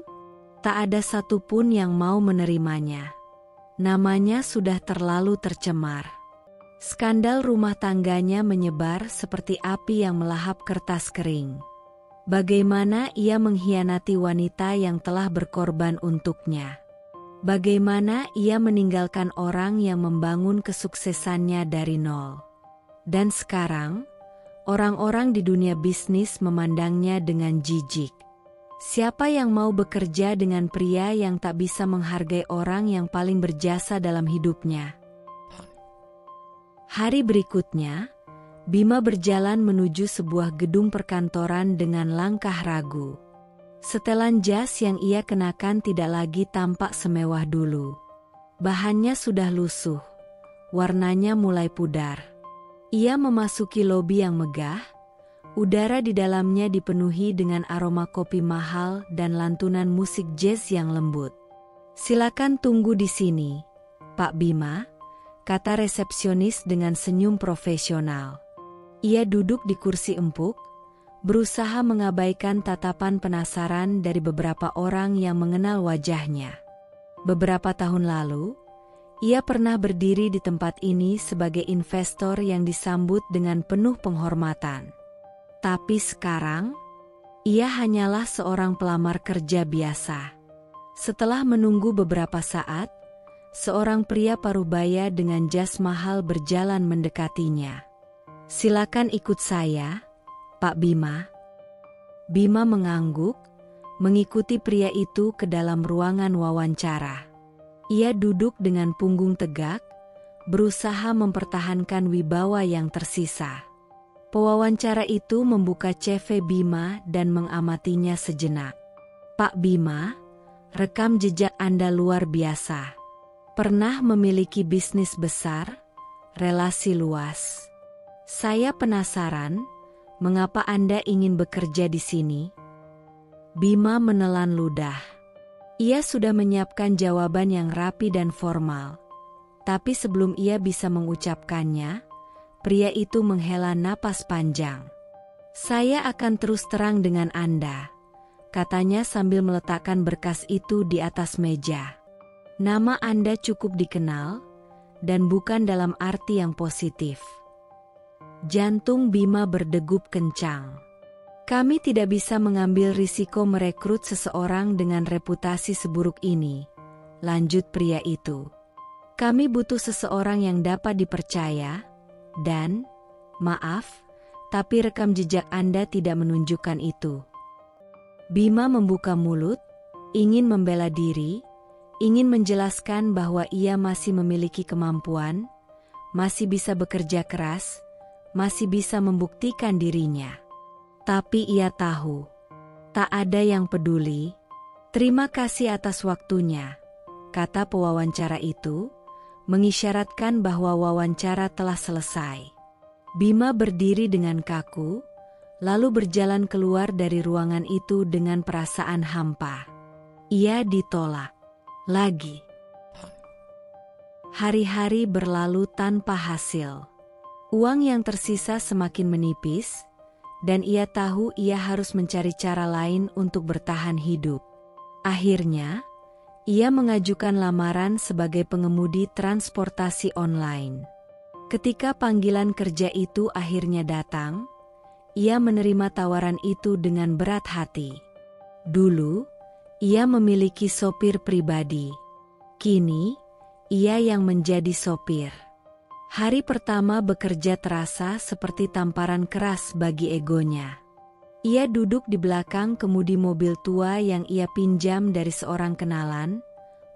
tak ada satupun yang mau menerimanya. Namanya sudah terlalu tercemar. Skandal rumah tangganya menyebar seperti api yang melahap kertas kering. Bagaimana ia mengkhianati wanita yang telah berkorban untuknya. Bagaimana ia meninggalkan orang yang membangun kesuksesannya dari nol. Dan sekarang, orang-orang di dunia bisnis memandangnya dengan jijik. Siapa yang mau bekerja dengan pria yang tak bisa menghargai orang yang paling berjasa dalam hidupnya? Hari berikutnya, Bima berjalan menuju sebuah gedung perkantoran dengan langkah ragu. Setelan jas yang ia kenakan tidak lagi tampak semewah dulu. Bahannya sudah lusuh, warnanya mulai pudar. Ia memasuki lobi yang megah, udara di dalamnya dipenuhi dengan aroma kopi mahal dan lantunan musik jazz yang lembut. "Silakan tunggu di sini, Pak Bima," kata resepsionis dengan senyum profesional. Ia duduk di kursi empuk, berusaha mengabaikan tatapan penasaran dari beberapa orang yang mengenal wajahnya. Beberapa tahun lalu, ia pernah berdiri di tempat ini sebagai investor yang disambut dengan penuh penghormatan. Tapi sekarang, ia hanyalah seorang pelamar kerja biasa. Setelah menunggu beberapa saat, seorang pria parubaya dengan jas mahal berjalan mendekatinya. "Silakan ikut saya, Pak Bima." Bima mengangguk, mengikuti pria itu ke dalam ruangan wawancara. Ia duduk dengan punggung tegak, berusaha mempertahankan wibawa yang tersisa. Pewawancara itu membuka CV Bima dan mengamatinya sejenak. "Pak Bima, rekam jejak Anda luar biasa. Pernah memiliki bisnis besar, relasi luas. Saya penasaran, mengapa Anda ingin bekerja di sini?" Bima menelan ludah. Ia sudah menyiapkan jawaban yang rapi dan formal. Tapi sebelum ia bisa mengucapkannya, pria itu menghela napas panjang. "Saya akan terus terang dengan Anda," katanya sambil meletakkan berkas itu di atas meja. "Nama Anda cukup dikenal, dan bukan dalam arti yang positif." Jantung Bima berdegup kencang. "Kami tidak bisa mengambil risiko merekrut seseorang dengan reputasi seburuk ini," lanjut pria itu. "Kami butuh seseorang yang dapat dipercaya, dan, maaf, tapi rekam jejak Anda tidak menunjukkan itu." Bima membuka mulut, ingin membela diri, ingin menjelaskan bahwa ia masih memiliki kemampuan, masih bisa bekerja keras, masih bisa membuktikan dirinya. Tapi ia tahu, tak ada yang peduli. "Terima kasih atas waktunya," kata pewawancara itu, mengisyaratkan bahwa wawancara telah selesai. Bima berdiri dengan kaku, lalu berjalan keluar dari ruangan itu dengan perasaan hampa. Ia ditolak. Lagi. Hari-hari berlalu tanpa hasil. Uang yang tersisa semakin menipis, dan ia tahu ia harus mencari cara lain untuk bertahan hidup. Akhirnya, ia mengajukan lamaran sebagai pengemudi transportasi online. Ketika panggilan kerja itu akhirnya datang, ia menerima tawaran itu dengan berat hati. Dulu, ia memiliki sopir pribadi. Kini, ia yang menjadi sopir. Hari pertama bekerja terasa seperti tamparan keras bagi egonya. Ia duduk di belakang kemudi mobil tua yang ia pinjam dari seorang kenalan,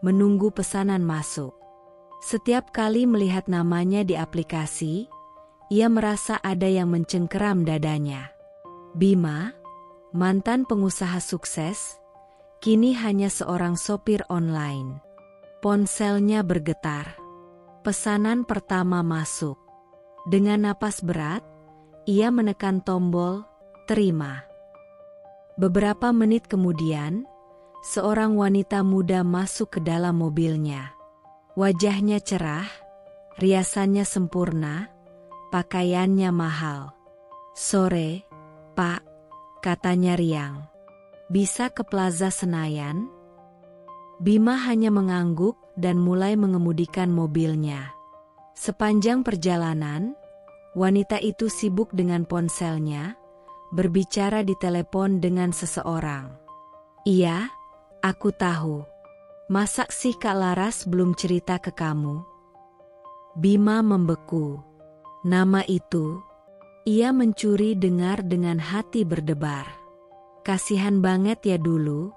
menunggu pesanan masuk. Setiap kali melihat namanya di aplikasi, ia merasa ada yang mencengkeram dadanya. Bima, mantan pengusaha sukses, kini hanya seorang sopir online. Ponselnya bergetar. Pesanan pertama masuk. Dengan napas berat, ia menekan tombol "terima". Beberapa menit kemudian, seorang wanita muda masuk ke dalam mobilnya. Wajahnya cerah, riasannya sempurna, pakaiannya mahal. "Sore, Pak," katanya riang. "Bisa ke Plaza Senayan?" Bima hanya mengangguk dan mulai mengemudikan mobilnya. Sepanjang perjalanan, wanita itu sibuk dengan ponselnya, berbicara di telepon dengan seseorang. Iya, aku tahu. Masa sih Kak Laras belum cerita ke kamu? Bima membeku. Nama itu, ia mencuri dengar dengan hati berdebar. Kasihan banget ya dulu,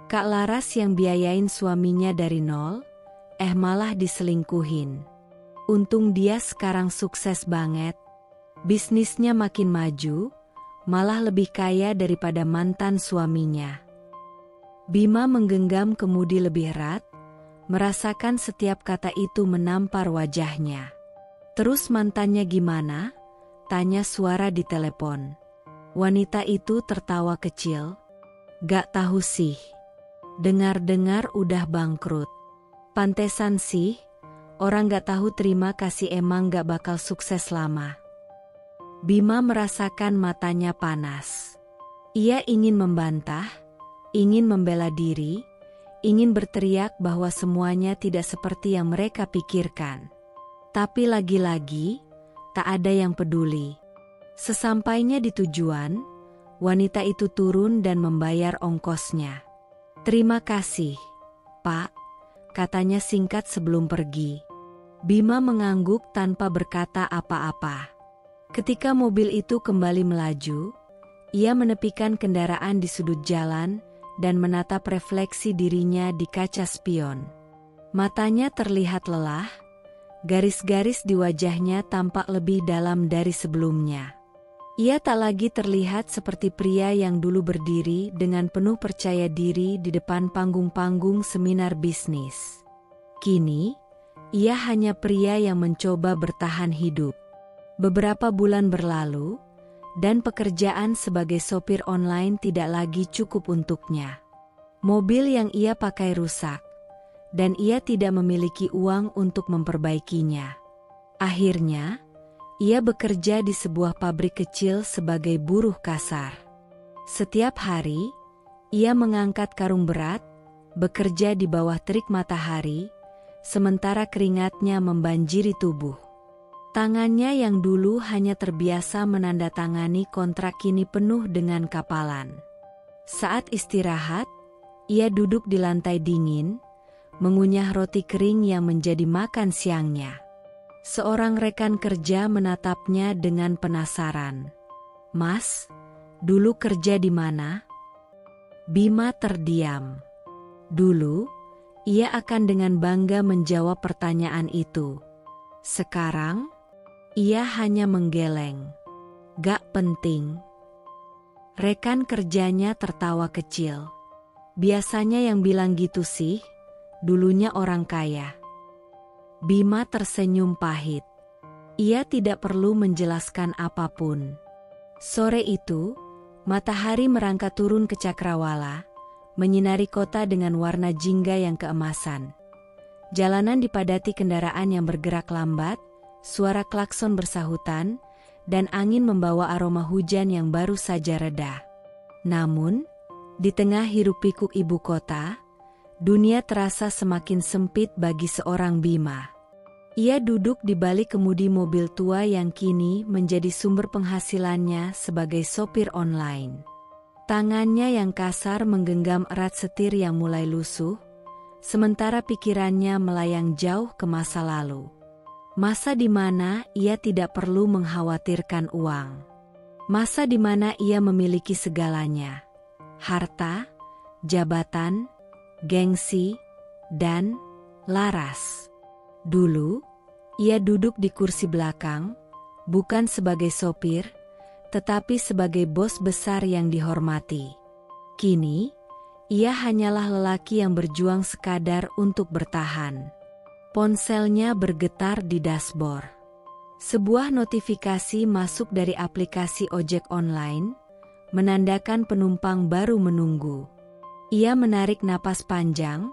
Kak Laras yang biayain suaminya dari nol, malah diselingkuhin. Untung dia sekarang sukses banget. Bisnisnya makin maju, malah lebih kaya daripada mantan suaminya. Bima menggenggam kemudi lebih erat, merasakan setiap kata itu menampar wajahnya. Terus mantannya gimana? Tanya suara di telepon. Wanita itu tertawa kecil. Gak tahu sih. Dengar-dengar udah bangkrut. Pantesan sih, orang gak tahu terima kasih emang gak bakal sukses lama. Bima merasakan matanya panas. Ia ingin membantah, ingin membela diri, ingin berteriak bahwa semuanya tidak seperti yang mereka pikirkan. Tapi lagi-lagi, tak ada yang peduli. Sesampainya di tujuan, wanita itu turun dan membayar ongkosnya. Terima kasih, Pak, katanya singkat sebelum pergi. Bima mengangguk tanpa berkata apa-apa. Ketika mobil itu kembali melaju, ia menepikan kendaraan di sudut jalan dan menatap refleksi dirinya di kaca spion. Matanya terlihat lelah, garis-garis di wajahnya tampak lebih dalam dari sebelumnya. Ia tak lagi terlihat seperti pria yang dulu berdiri dengan penuh percaya diri di depan panggung-panggung seminar bisnis. Kini, ia hanya pria yang mencoba bertahan hidup. Beberapa bulan berlalu, dan pekerjaan sebagai sopir online tidak lagi cukup untuknya. Mobil yang ia pakai rusak, dan ia tidak memiliki uang untuk memperbaikinya. Akhirnya, ia bekerja di sebuah pabrik kecil sebagai buruh kasar. Setiap hari, ia mengangkat karung berat, bekerja di bawah terik matahari, sementara keringatnya membanjiri tubuh. Tangannya yang dulu hanya terbiasa menandatangani kontrak kini penuh dengan kapalan. Saat istirahat, ia duduk di lantai dingin, mengunyah roti kering yang menjadi makan siangnya. Seorang rekan kerja menatapnya dengan penasaran. "Mas, dulu kerja di mana?" Bima terdiam. Dulu, ia akan dengan bangga menjawab pertanyaan itu. Sekarang, ia hanya menggeleng. Gak penting. Rekan kerjanya tertawa kecil. Biasanya yang bilang gitu sih, dulunya orang kaya. Bima tersenyum pahit. Ia tidak perlu menjelaskan apapun. Sore itu, matahari merangkak turun ke cakrawala, menyinari kota dengan warna jingga yang keemasan. Jalanan dipadati kendaraan yang bergerak lambat, suara klakson bersahutan, dan angin membawa aroma hujan yang baru saja reda. Namun, di tengah hiruk-pikuk ibu kota, dunia terasa semakin sempit bagi seorang Bima. Ia duduk di balik kemudi mobil tua yang kini menjadi sumber penghasilannya sebagai sopir online. Tangannya yang kasar menggenggam erat setir yang mulai lusuh, sementara pikirannya melayang jauh ke masa lalu. Masa di mana ia tidak perlu mengkhawatirkan uang. Masa di mana ia memiliki segalanya. Harta, jabatan, gengsi, dan laras. Dulu, ia duduk di kursi belakang, bukan sebagai sopir, tetapi sebagai bos besar yang dihormati. Kini, ia hanyalah lelaki yang berjuang sekadar untuk bertahan. Ponselnya bergetar di dashboard. Sebuah notifikasi masuk dari aplikasi ojek online, menandakan penumpang baru menunggu. Ia menarik napas panjang,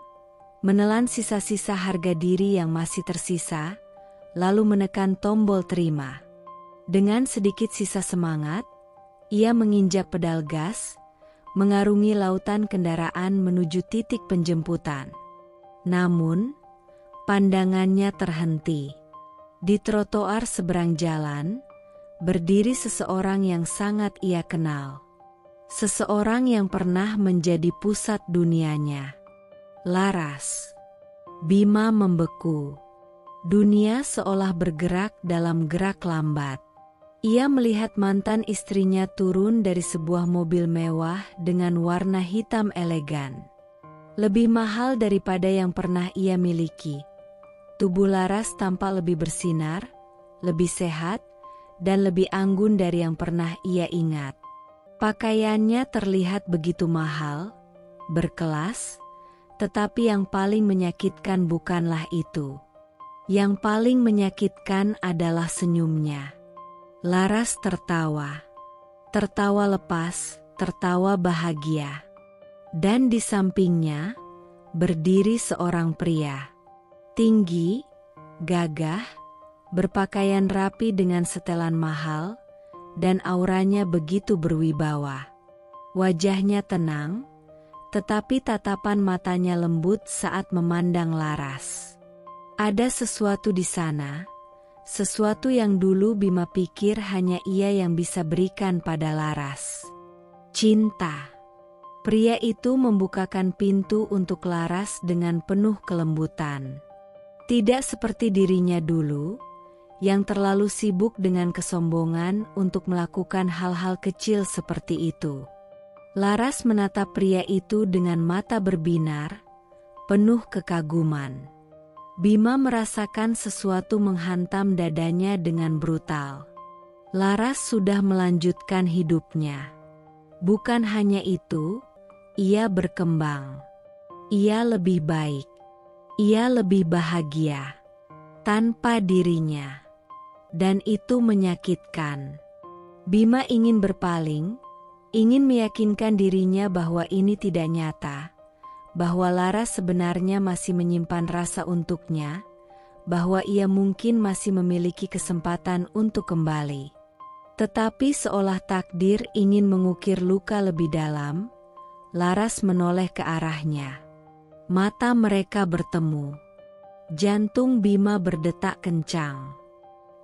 menelan sisa-sisa harga diri yang masih tersisa, lalu menekan tombol terima. Dengan sedikit sisa semangat, ia menginjak pedal gas, mengarungi lautan kendaraan menuju titik penjemputan. Namun, pandangannya terhenti. Di trotoar seberang jalan, berdiri seseorang yang sangat ia kenal. Seseorang yang pernah menjadi pusat dunianya. Laras. Bima membeku. Dunia seolah bergerak dalam gerak lambat. Ia melihat mantan istrinya turun dari sebuah mobil mewah dengan warna hitam elegan. Lebih mahal daripada yang pernah ia miliki. Tubuh Laras tampak lebih bersinar, lebih sehat, dan lebih anggun dari yang pernah ia ingat. Pakaiannya terlihat begitu mahal, berkelas, tetapi yang paling menyakitkan bukanlah itu. Yang paling menyakitkan adalah senyumnya. Laras tertawa. Tertawa lepas, tertawa bahagia. Dan di sampingnya, berdiri seorang pria. Tinggi, gagah, berpakaian rapi dengan setelan mahal, dan auranya begitu berwibawa. Wajahnya tenang, tetapi tatapan matanya lembut saat memandang Laras. Ada sesuatu di sana, sesuatu yang dulu Bima pikir hanya ia yang bisa berikan pada Laras. Cinta. Pria itu membukakan pintu untuk Laras dengan penuh kelembutan. Tidak seperti dirinya dulu, yang terlalu sibuk dengan kesombongan untuk melakukan hal-hal kecil seperti itu. Laras menatap pria itu dengan mata berbinar, penuh kekaguman. Bima merasakan sesuatu menghantam dadanya dengan brutal. Laras sudah melanjutkan hidupnya. Bukan hanya itu, ia berkembang. Ia lebih baik. Ia lebih bahagia. Tanpa dirinya. Dan itu menyakitkan. Bima ingin berpaling, ingin meyakinkan dirinya bahwa ini tidak nyata. Bahwa Laras sebenarnya masih menyimpan rasa untuknya, bahwa ia mungkin masih memiliki kesempatan untuk kembali. Tetapi seolah takdir ingin mengukir luka lebih dalam, Laras menoleh ke arahnya. Mata mereka bertemu. Jantung Bima berdetak kencang.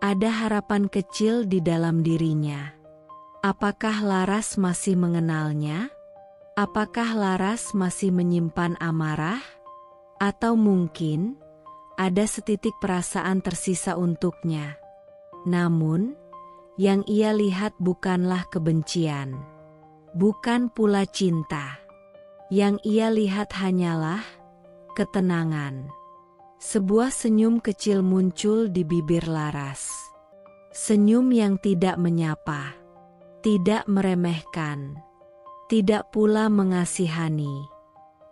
Ada harapan kecil di dalam dirinya. Apakah Laras masih mengenalnya? Apakah Laras masih menyimpan amarah? Atau mungkin ada setitik perasaan tersisa untuknya. Namun, yang ia lihat bukanlah kebencian. Bukan pula cinta. Yang ia lihat hanyalah ketenangan. Sebuah senyum kecil muncul di bibir Laras. Senyum yang tidak menyapa, tidak meremehkan. Tidak pula mengasihani.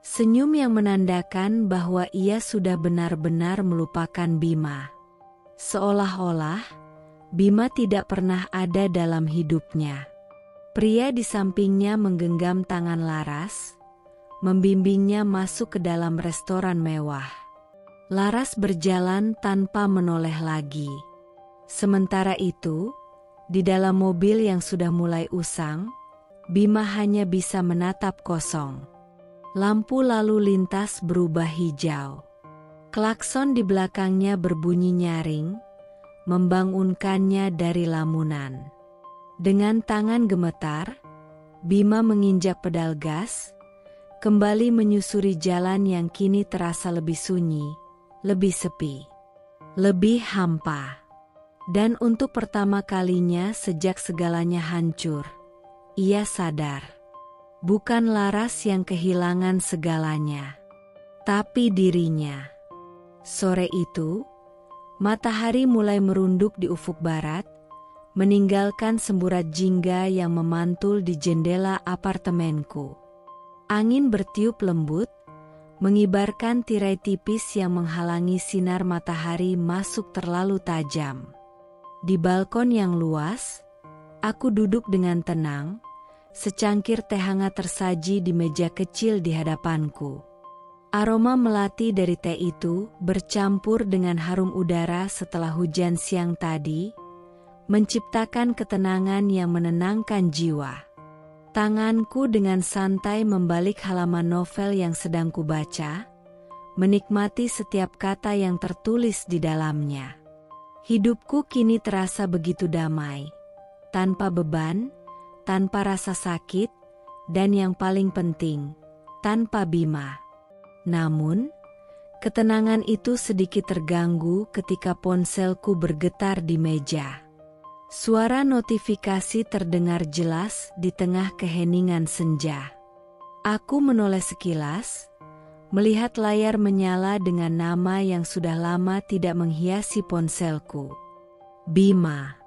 Senyum yang menandakan bahwa ia sudah benar-benar melupakan Bima. Seolah-olah Bima tidak pernah ada dalam hidupnya. Pria di sampingnya menggenggam tangan Laras, membimbingnya masuk ke dalam restoran mewah. Laras berjalan tanpa menoleh lagi. Sementara itu, di dalam mobil yang sudah mulai usang, Bima hanya bisa menatap kosong. Lampu lalu lintas berubah hijau. Klakson di belakangnya berbunyi nyaring, membangunkannya dari lamunan. Dengan tangan gemetar, Bima menginjak pedal gas, kembali menyusuri jalan yang kini terasa lebih sunyi, lebih sepi, lebih hampa. Dan untuk pertama kalinya sejak segalanya hancur, ia sadar, bukan Laras yang kehilangan segalanya, tapi dirinya. Sore itu, matahari mulai merunduk di ufuk barat, meninggalkan semburat jingga yang memantul di jendela apartemenku. Angin bertiup lembut, mengibarkan tirai tipis yang menghalangi sinar matahari masuk terlalu tajam. Di balkon yang luas, aku duduk dengan tenang, secangkir teh hangat tersaji di meja kecil di hadapanku. Aroma melati dari teh itu bercampur dengan harum udara setelah hujan siang tadi, menciptakan ketenangan yang menenangkan jiwa. Tanganku dengan santai membalik halaman novel yang sedang kubaca, menikmati setiap kata yang tertulis di dalamnya. Hidupku kini terasa begitu damai, tanpa beban, tanpa rasa sakit, dan yang paling penting, tanpa Bima. Namun, ketenangan itu sedikit terganggu ketika ponselku bergetar di meja. Suara notifikasi terdengar jelas di tengah keheningan senja. Aku menoleh sekilas, melihat layar menyala dengan nama yang sudah lama tidak menghiasi ponselku. Bima.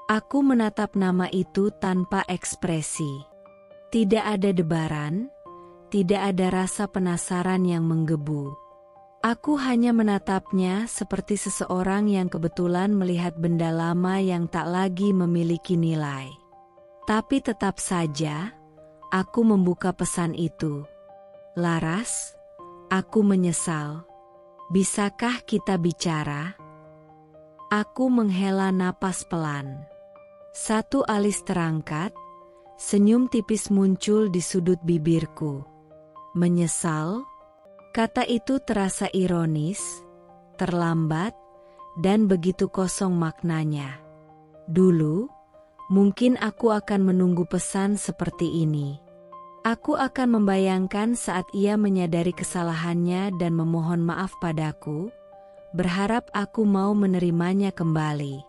Aku menatap nama itu tanpa ekspresi. Tidak ada debaran, tidak ada rasa penasaran yang menggebu. Aku hanya menatapnya seperti seseorang yang kebetulan melihat benda lama yang tak lagi memiliki nilai. Tapi tetap saja, aku membuka pesan itu. Laras, aku menyesal. Bisakah kita bicara? Aku menghela napas pelan. Satu alis terangkat, senyum tipis muncul di sudut bibirku. Menyesal? Kata itu terasa ironis, terlambat, dan begitu kosong maknanya. Dulu, mungkin aku akan menunggu pesan seperti ini. Aku akan membayangkan saat ia menyadari kesalahannya dan memohon maaf padaku, berharap aku mau menerimanya kembali.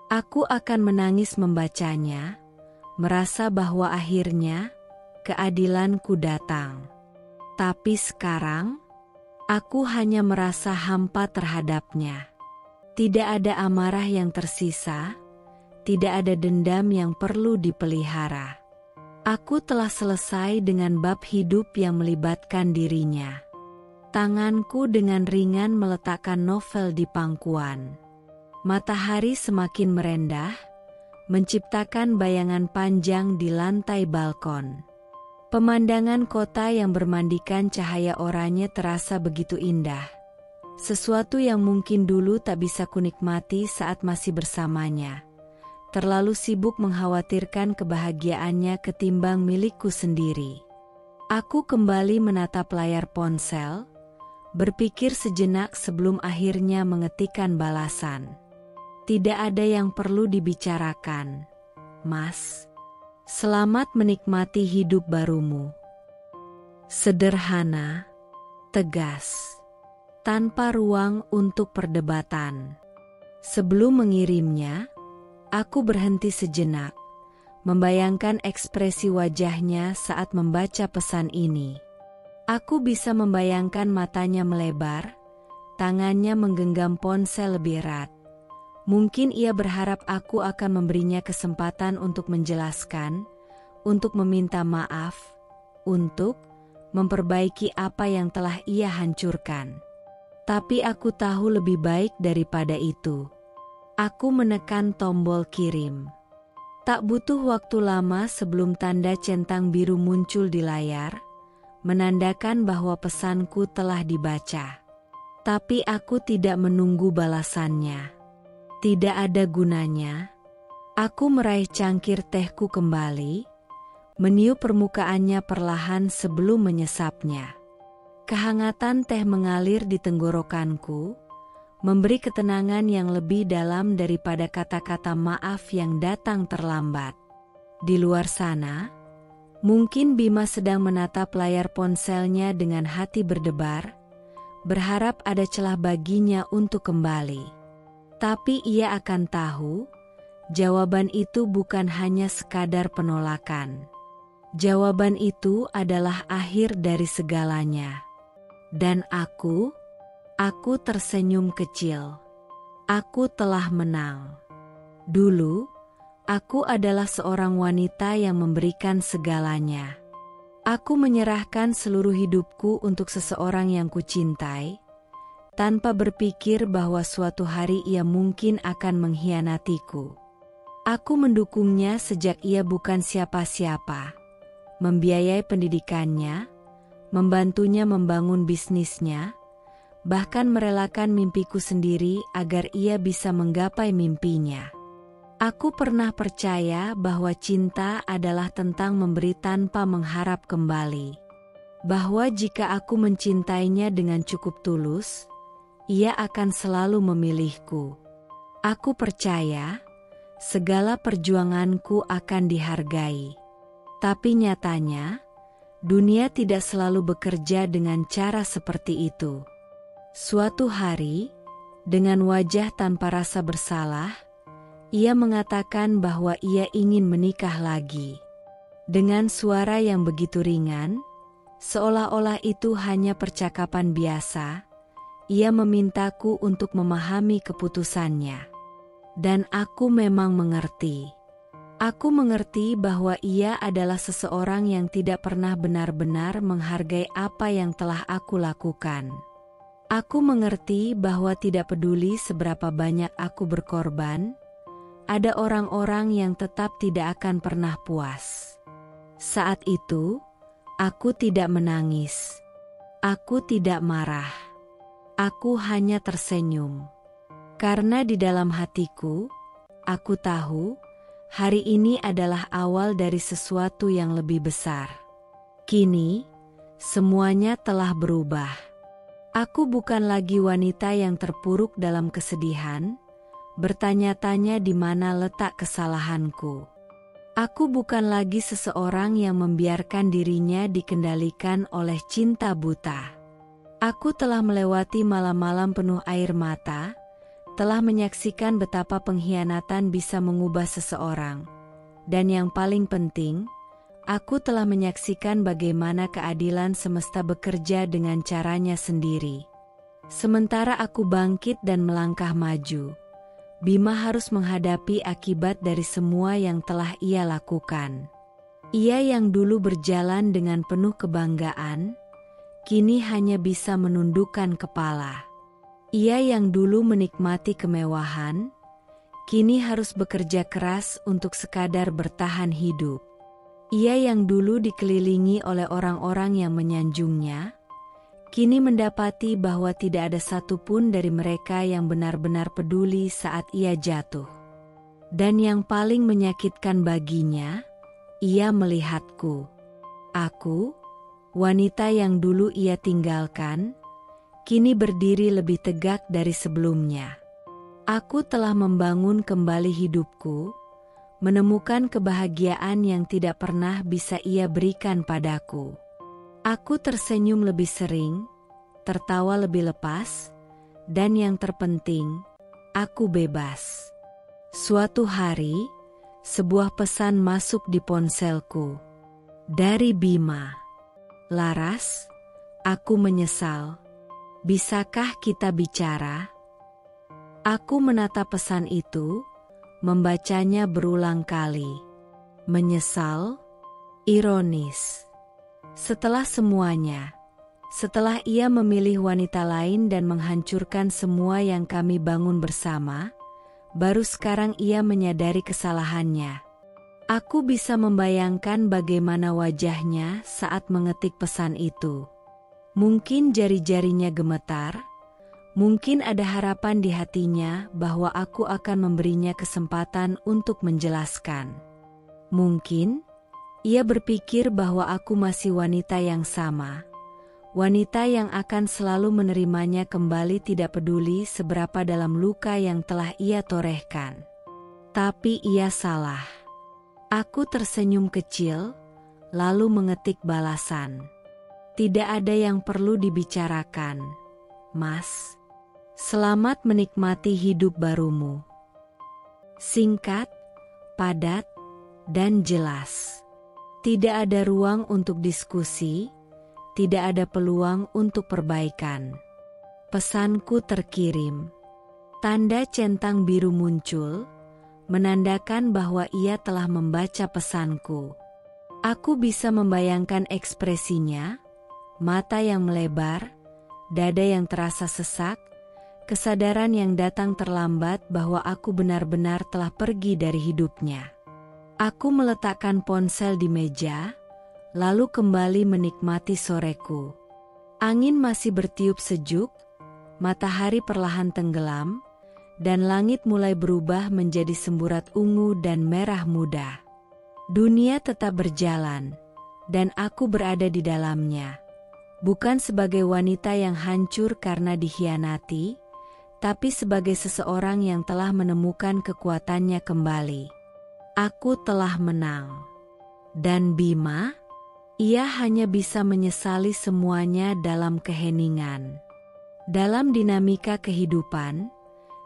Aku akan menangis membacanya, merasa bahwa akhirnya keadilanku datang. Tapi sekarang, aku hanya merasa hampa terhadapnya. Tidak ada amarah yang tersisa, tidak ada dendam yang perlu dipelihara. Aku telah selesai dengan bab hidup yang melibatkan dirinya. Tanganku dengan ringan meletakkan novel di pangkuan. Matahari semakin merendah, menciptakan bayangan panjang di lantai balkon. Pemandangan kota yang bermandikan cahaya oranye terasa begitu indah. Sesuatu yang mungkin dulu tak bisa kunikmati saat masih bersamanya. Terlalu sibuk mengkhawatirkan kebahagiaannya ketimbang milikku sendiri. Aku kembali menatap layar ponsel, berpikir sejenak sebelum akhirnya mengetikkan balasan. Tidak ada yang perlu dibicarakan, Mas. Selamat menikmati hidup barumu. Sederhana, tegas, tanpa ruang untuk perdebatan. Sebelum mengirimnya, aku berhenti sejenak, membayangkan ekspresi wajahnya saat membaca pesan ini. Aku bisa membayangkan matanya melebar, tangannya menggenggam ponsel lebih erat. Mungkin ia berharap aku akan memberinya kesempatan untuk menjelaskan, untuk meminta maaf, untuk memperbaiki apa yang telah ia hancurkan. Tapi aku tahu lebih baik daripada itu. Aku menekan tombol kirim. Tak butuh waktu lama sebelum tanda centang biru muncul di layar, menandakan bahwa pesanku telah dibaca. Tapi aku tidak menunggu balasannya. Tidak ada gunanya. Aku meraih cangkir tehku kembali, meniup permukaannya perlahan sebelum menyesapnya. Kehangatan teh mengalir di tenggorokanku, memberi ketenangan yang lebih dalam daripada kata-kata maaf yang datang terlambat. Di luar sana, mungkin Bima sedang menatap layar ponselnya dengan hati berdebar, berharap ada celah baginya untuk kembali. Tapi ia akan tahu, jawaban itu bukan hanya sekadar penolakan. Jawaban itu adalah akhir dari segalanya. Dan aku tersenyum kecil. Aku telah menang. Dulu, aku adalah seorang wanita yang memberikan segalanya. Aku menyerahkan seluruh hidupku untuk seseorang yang kucintai, tanpa berpikir bahwa suatu hari ia mungkin akan mengkhianatiku. Aku mendukungnya sejak ia bukan siapa-siapa, membiayai pendidikannya, membantunya membangun bisnisnya, bahkan merelakan mimpiku sendiri agar ia bisa menggapai mimpinya. Aku pernah percaya bahwa cinta adalah tentang memberi tanpa mengharap kembali. Bahwa jika aku mencintainya dengan cukup tulus, ia akan selalu memilihku. Aku percaya, segala perjuanganku akan dihargai. Tapi nyatanya, dunia tidak selalu bekerja dengan cara seperti itu. Suatu hari, dengan wajah tanpa rasa bersalah, ia mengatakan bahwa ia ingin menikah lagi. Dengan suara yang begitu ringan, seolah-olah itu hanya percakapan biasa, ia memintaku untuk memahami keputusannya. Dan aku memang mengerti. Aku mengerti bahwa ia adalah seseorang yang tidak pernah benar-benar menghargai apa yang telah aku lakukan. Aku mengerti bahwa tidak peduli seberapa banyak aku berkorban, ada orang-orang yang tetap tidak akan pernah puas. Saat itu, aku tidak menangis. Aku tidak marah. Aku hanya tersenyum. Karena di dalam hatiku, aku tahu, hari ini adalah awal dari sesuatu yang lebih besar. Kini, semuanya telah berubah. Aku bukan lagi wanita yang terpuruk dalam kesedihan, bertanya-tanya di mana letak kesalahanku. Aku bukan lagi seseorang yang membiarkan dirinya dikendalikan oleh cinta buta. Aku telah melewati malam-malam penuh air mata, telah menyaksikan betapa pengkhianatan bisa mengubah seseorang. Dan yang paling penting, aku telah menyaksikan bagaimana keadilan semesta bekerja dengan caranya sendiri. Sementara aku bangkit dan melangkah maju, Bima harus menghadapi akibat dari semua yang telah ia lakukan. Ia yang dulu berjalan dengan penuh kebanggaan, kini hanya bisa menundukkan kepala. Ia yang dulu menikmati kemewahan, kini harus bekerja keras untuk sekadar bertahan hidup. Ia yang dulu dikelilingi oleh orang-orang yang menyanjungnya, kini mendapati bahwa tidak ada satupun dari mereka yang benar-benar peduli saat ia jatuh. Dan yang paling menyakitkan baginya, ia melihatku. Aku, wanita yang dulu ia tinggalkan, kini berdiri lebih tegak dari sebelumnya. Aku telah membangun kembali hidupku, menemukan kebahagiaan yang tidak pernah bisa ia berikan padaku. Aku tersenyum lebih sering, tertawa lebih lepas, dan yang terpenting, aku bebas. Suatu hari, sebuah pesan masuk di ponselku. Dari Bima. Laras, aku menyesal. Bisakah kita bicara? Aku menatap pesan itu, membacanya berulang kali. Menyesal, ironis. Setelah semuanya, setelah ia memilih wanita lain dan menghancurkan semua yang kami bangun bersama, baru sekarang ia menyadari kesalahannya. Aku bisa membayangkan bagaimana wajahnya saat mengetik pesan itu. Mungkin jari-jarinya gemetar, mungkin ada harapan di hatinya bahwa aku akan memberinya kesempatan untuk menjelaskan. Mungkin ia berpikir bahwa aku masih wanita yang sama, wanita yang akan selalu menerimanya kembali tidak peduli seberapa dalam luka yang telah ia torehkan. Tapi ia salah. Aku tersenyum kecil, lalu mengetik balasan. Tidak ada yang perlu dibicarakan, Mas. Selamat menikmati hidup barumu. Singkat, padat, dan jelas. Tidak ada ruang untuk diskusi, tidak ada peluang untuk perbaikan. Pesanku terkirim. Tanda centang biru muncul, menandakan bahwa ia telah membaca pesanku. Aku bisa membayangkan ekspresinya, mata yang melebar, dada yang terasa sesak, kesadaran yang datang terlambat bahwa aku benar-benar telah pergi dari hidupnya. Aku meletakkan ponsel di meja, lalu kembali menikmati soreku. Angin masih bertiup sejuk, matahari perlahan tenggelam, dan langit mulai berubah menjadi semburat ungu dan merah muda. Dunia tetap berjalan, dan aku berada di dalamnya. Bukan sebagai wanita yang hancur karena dikhianati, tapi sebagai seseorang yang telah menemukan kekuatannya kembali. Aku telah menang. Dan Bima? Ia hanya bisa menyesali semuanya dalam keheningan. Dalam dinamika kehidupan,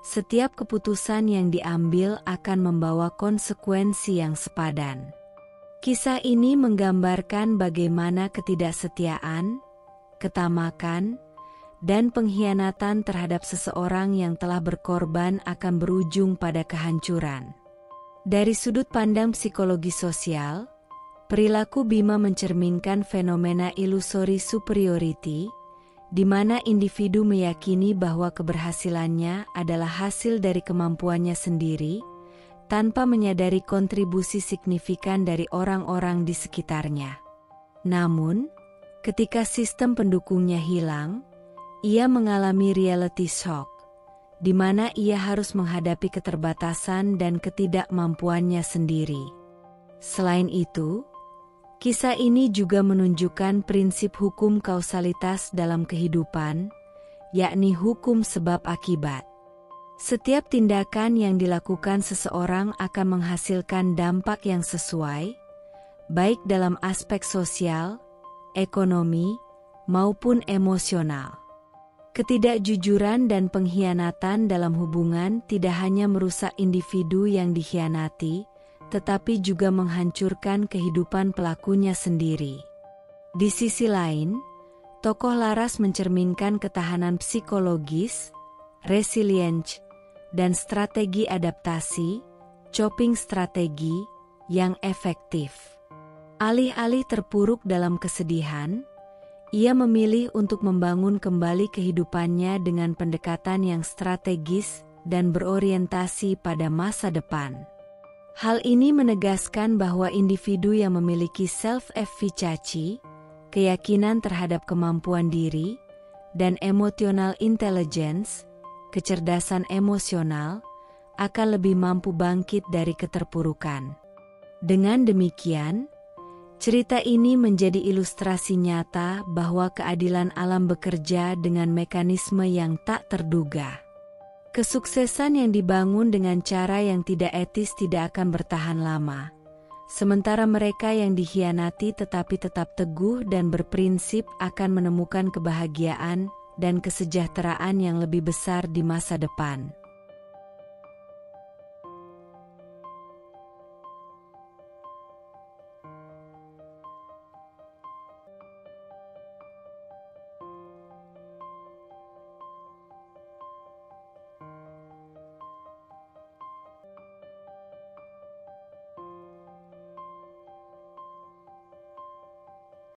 setiap keputusan yang diambil akan membawa konsekuensi yang sepadan. Kisah ini menggambarkan bagaimana ketidaksetiaan, ketamakan, dan pengkhianatan terhadap seseorang yang telah berkorban akan berujung pada kehancuran. Dari sudut pandang psikologi sosial, perilaku Bima mencerminkan fenomena illusory superiority, di mana individu meyakini bahwa keberhasilannya adalah hasil dari kemampuannya sendiri, tanpa menyadari kontribusi signifikan dari orang-orang di sekitarnya. Namun, ketika sistem pendukungnya hilang, ia mengalami reality shock, di mana ia harus menghadapi keterbatasan dan ketidakmampuannya sendiri. Selain itu, kisah ini juga menunjukkan prinsip hukum kausalitas dalam kehidupan, yakni hukum sebab akibat. Setiap tindakan yang dilakukan seseorang akan menghasilkan dampak yang sesuai, baik dalam aspek sosial, ekonomi, maupun emosional. Ketidakjujuran dan pengkhianatan dalam hubungan tidak hanya merusak individu yang dikhianati, tetapi juga menghancurkan kehidupan pelakunya sendiri. Di sisi lain, tokoh Laras mencerminkan ketahanan psikologis, resilience, dan strategi adaptasi, coping strategi, yang efektif. Alih-alih terpuruk dalam kesedihan, ia memilih untuk membangun kembali kehidupannya dengan pendekatan yang strategis dan berorientasi pada masa depan. Hal ini menegaskan bahwa individu yang memiliki self-efficacy, keyakinan terhadap kemampuan diri, dan emotional intelligence, kecerdasan emosional, akan lebih mampu bangkit dari keterpurukan. Dengan demikian, cerita ini menjadi ilustrasi nyata bahwa keadilan alam bekerja dengan mekanisme yang tak terduga. Kesuksesan yang dibangun dengan cara yang tidak etis tidak akan bertahan lama, sementara mereka yang dikhianati tetapi tetap teguh dan berprinsip akan menemukan kebahagiaan dan kesejahteraan yang lebih besar di masa depan.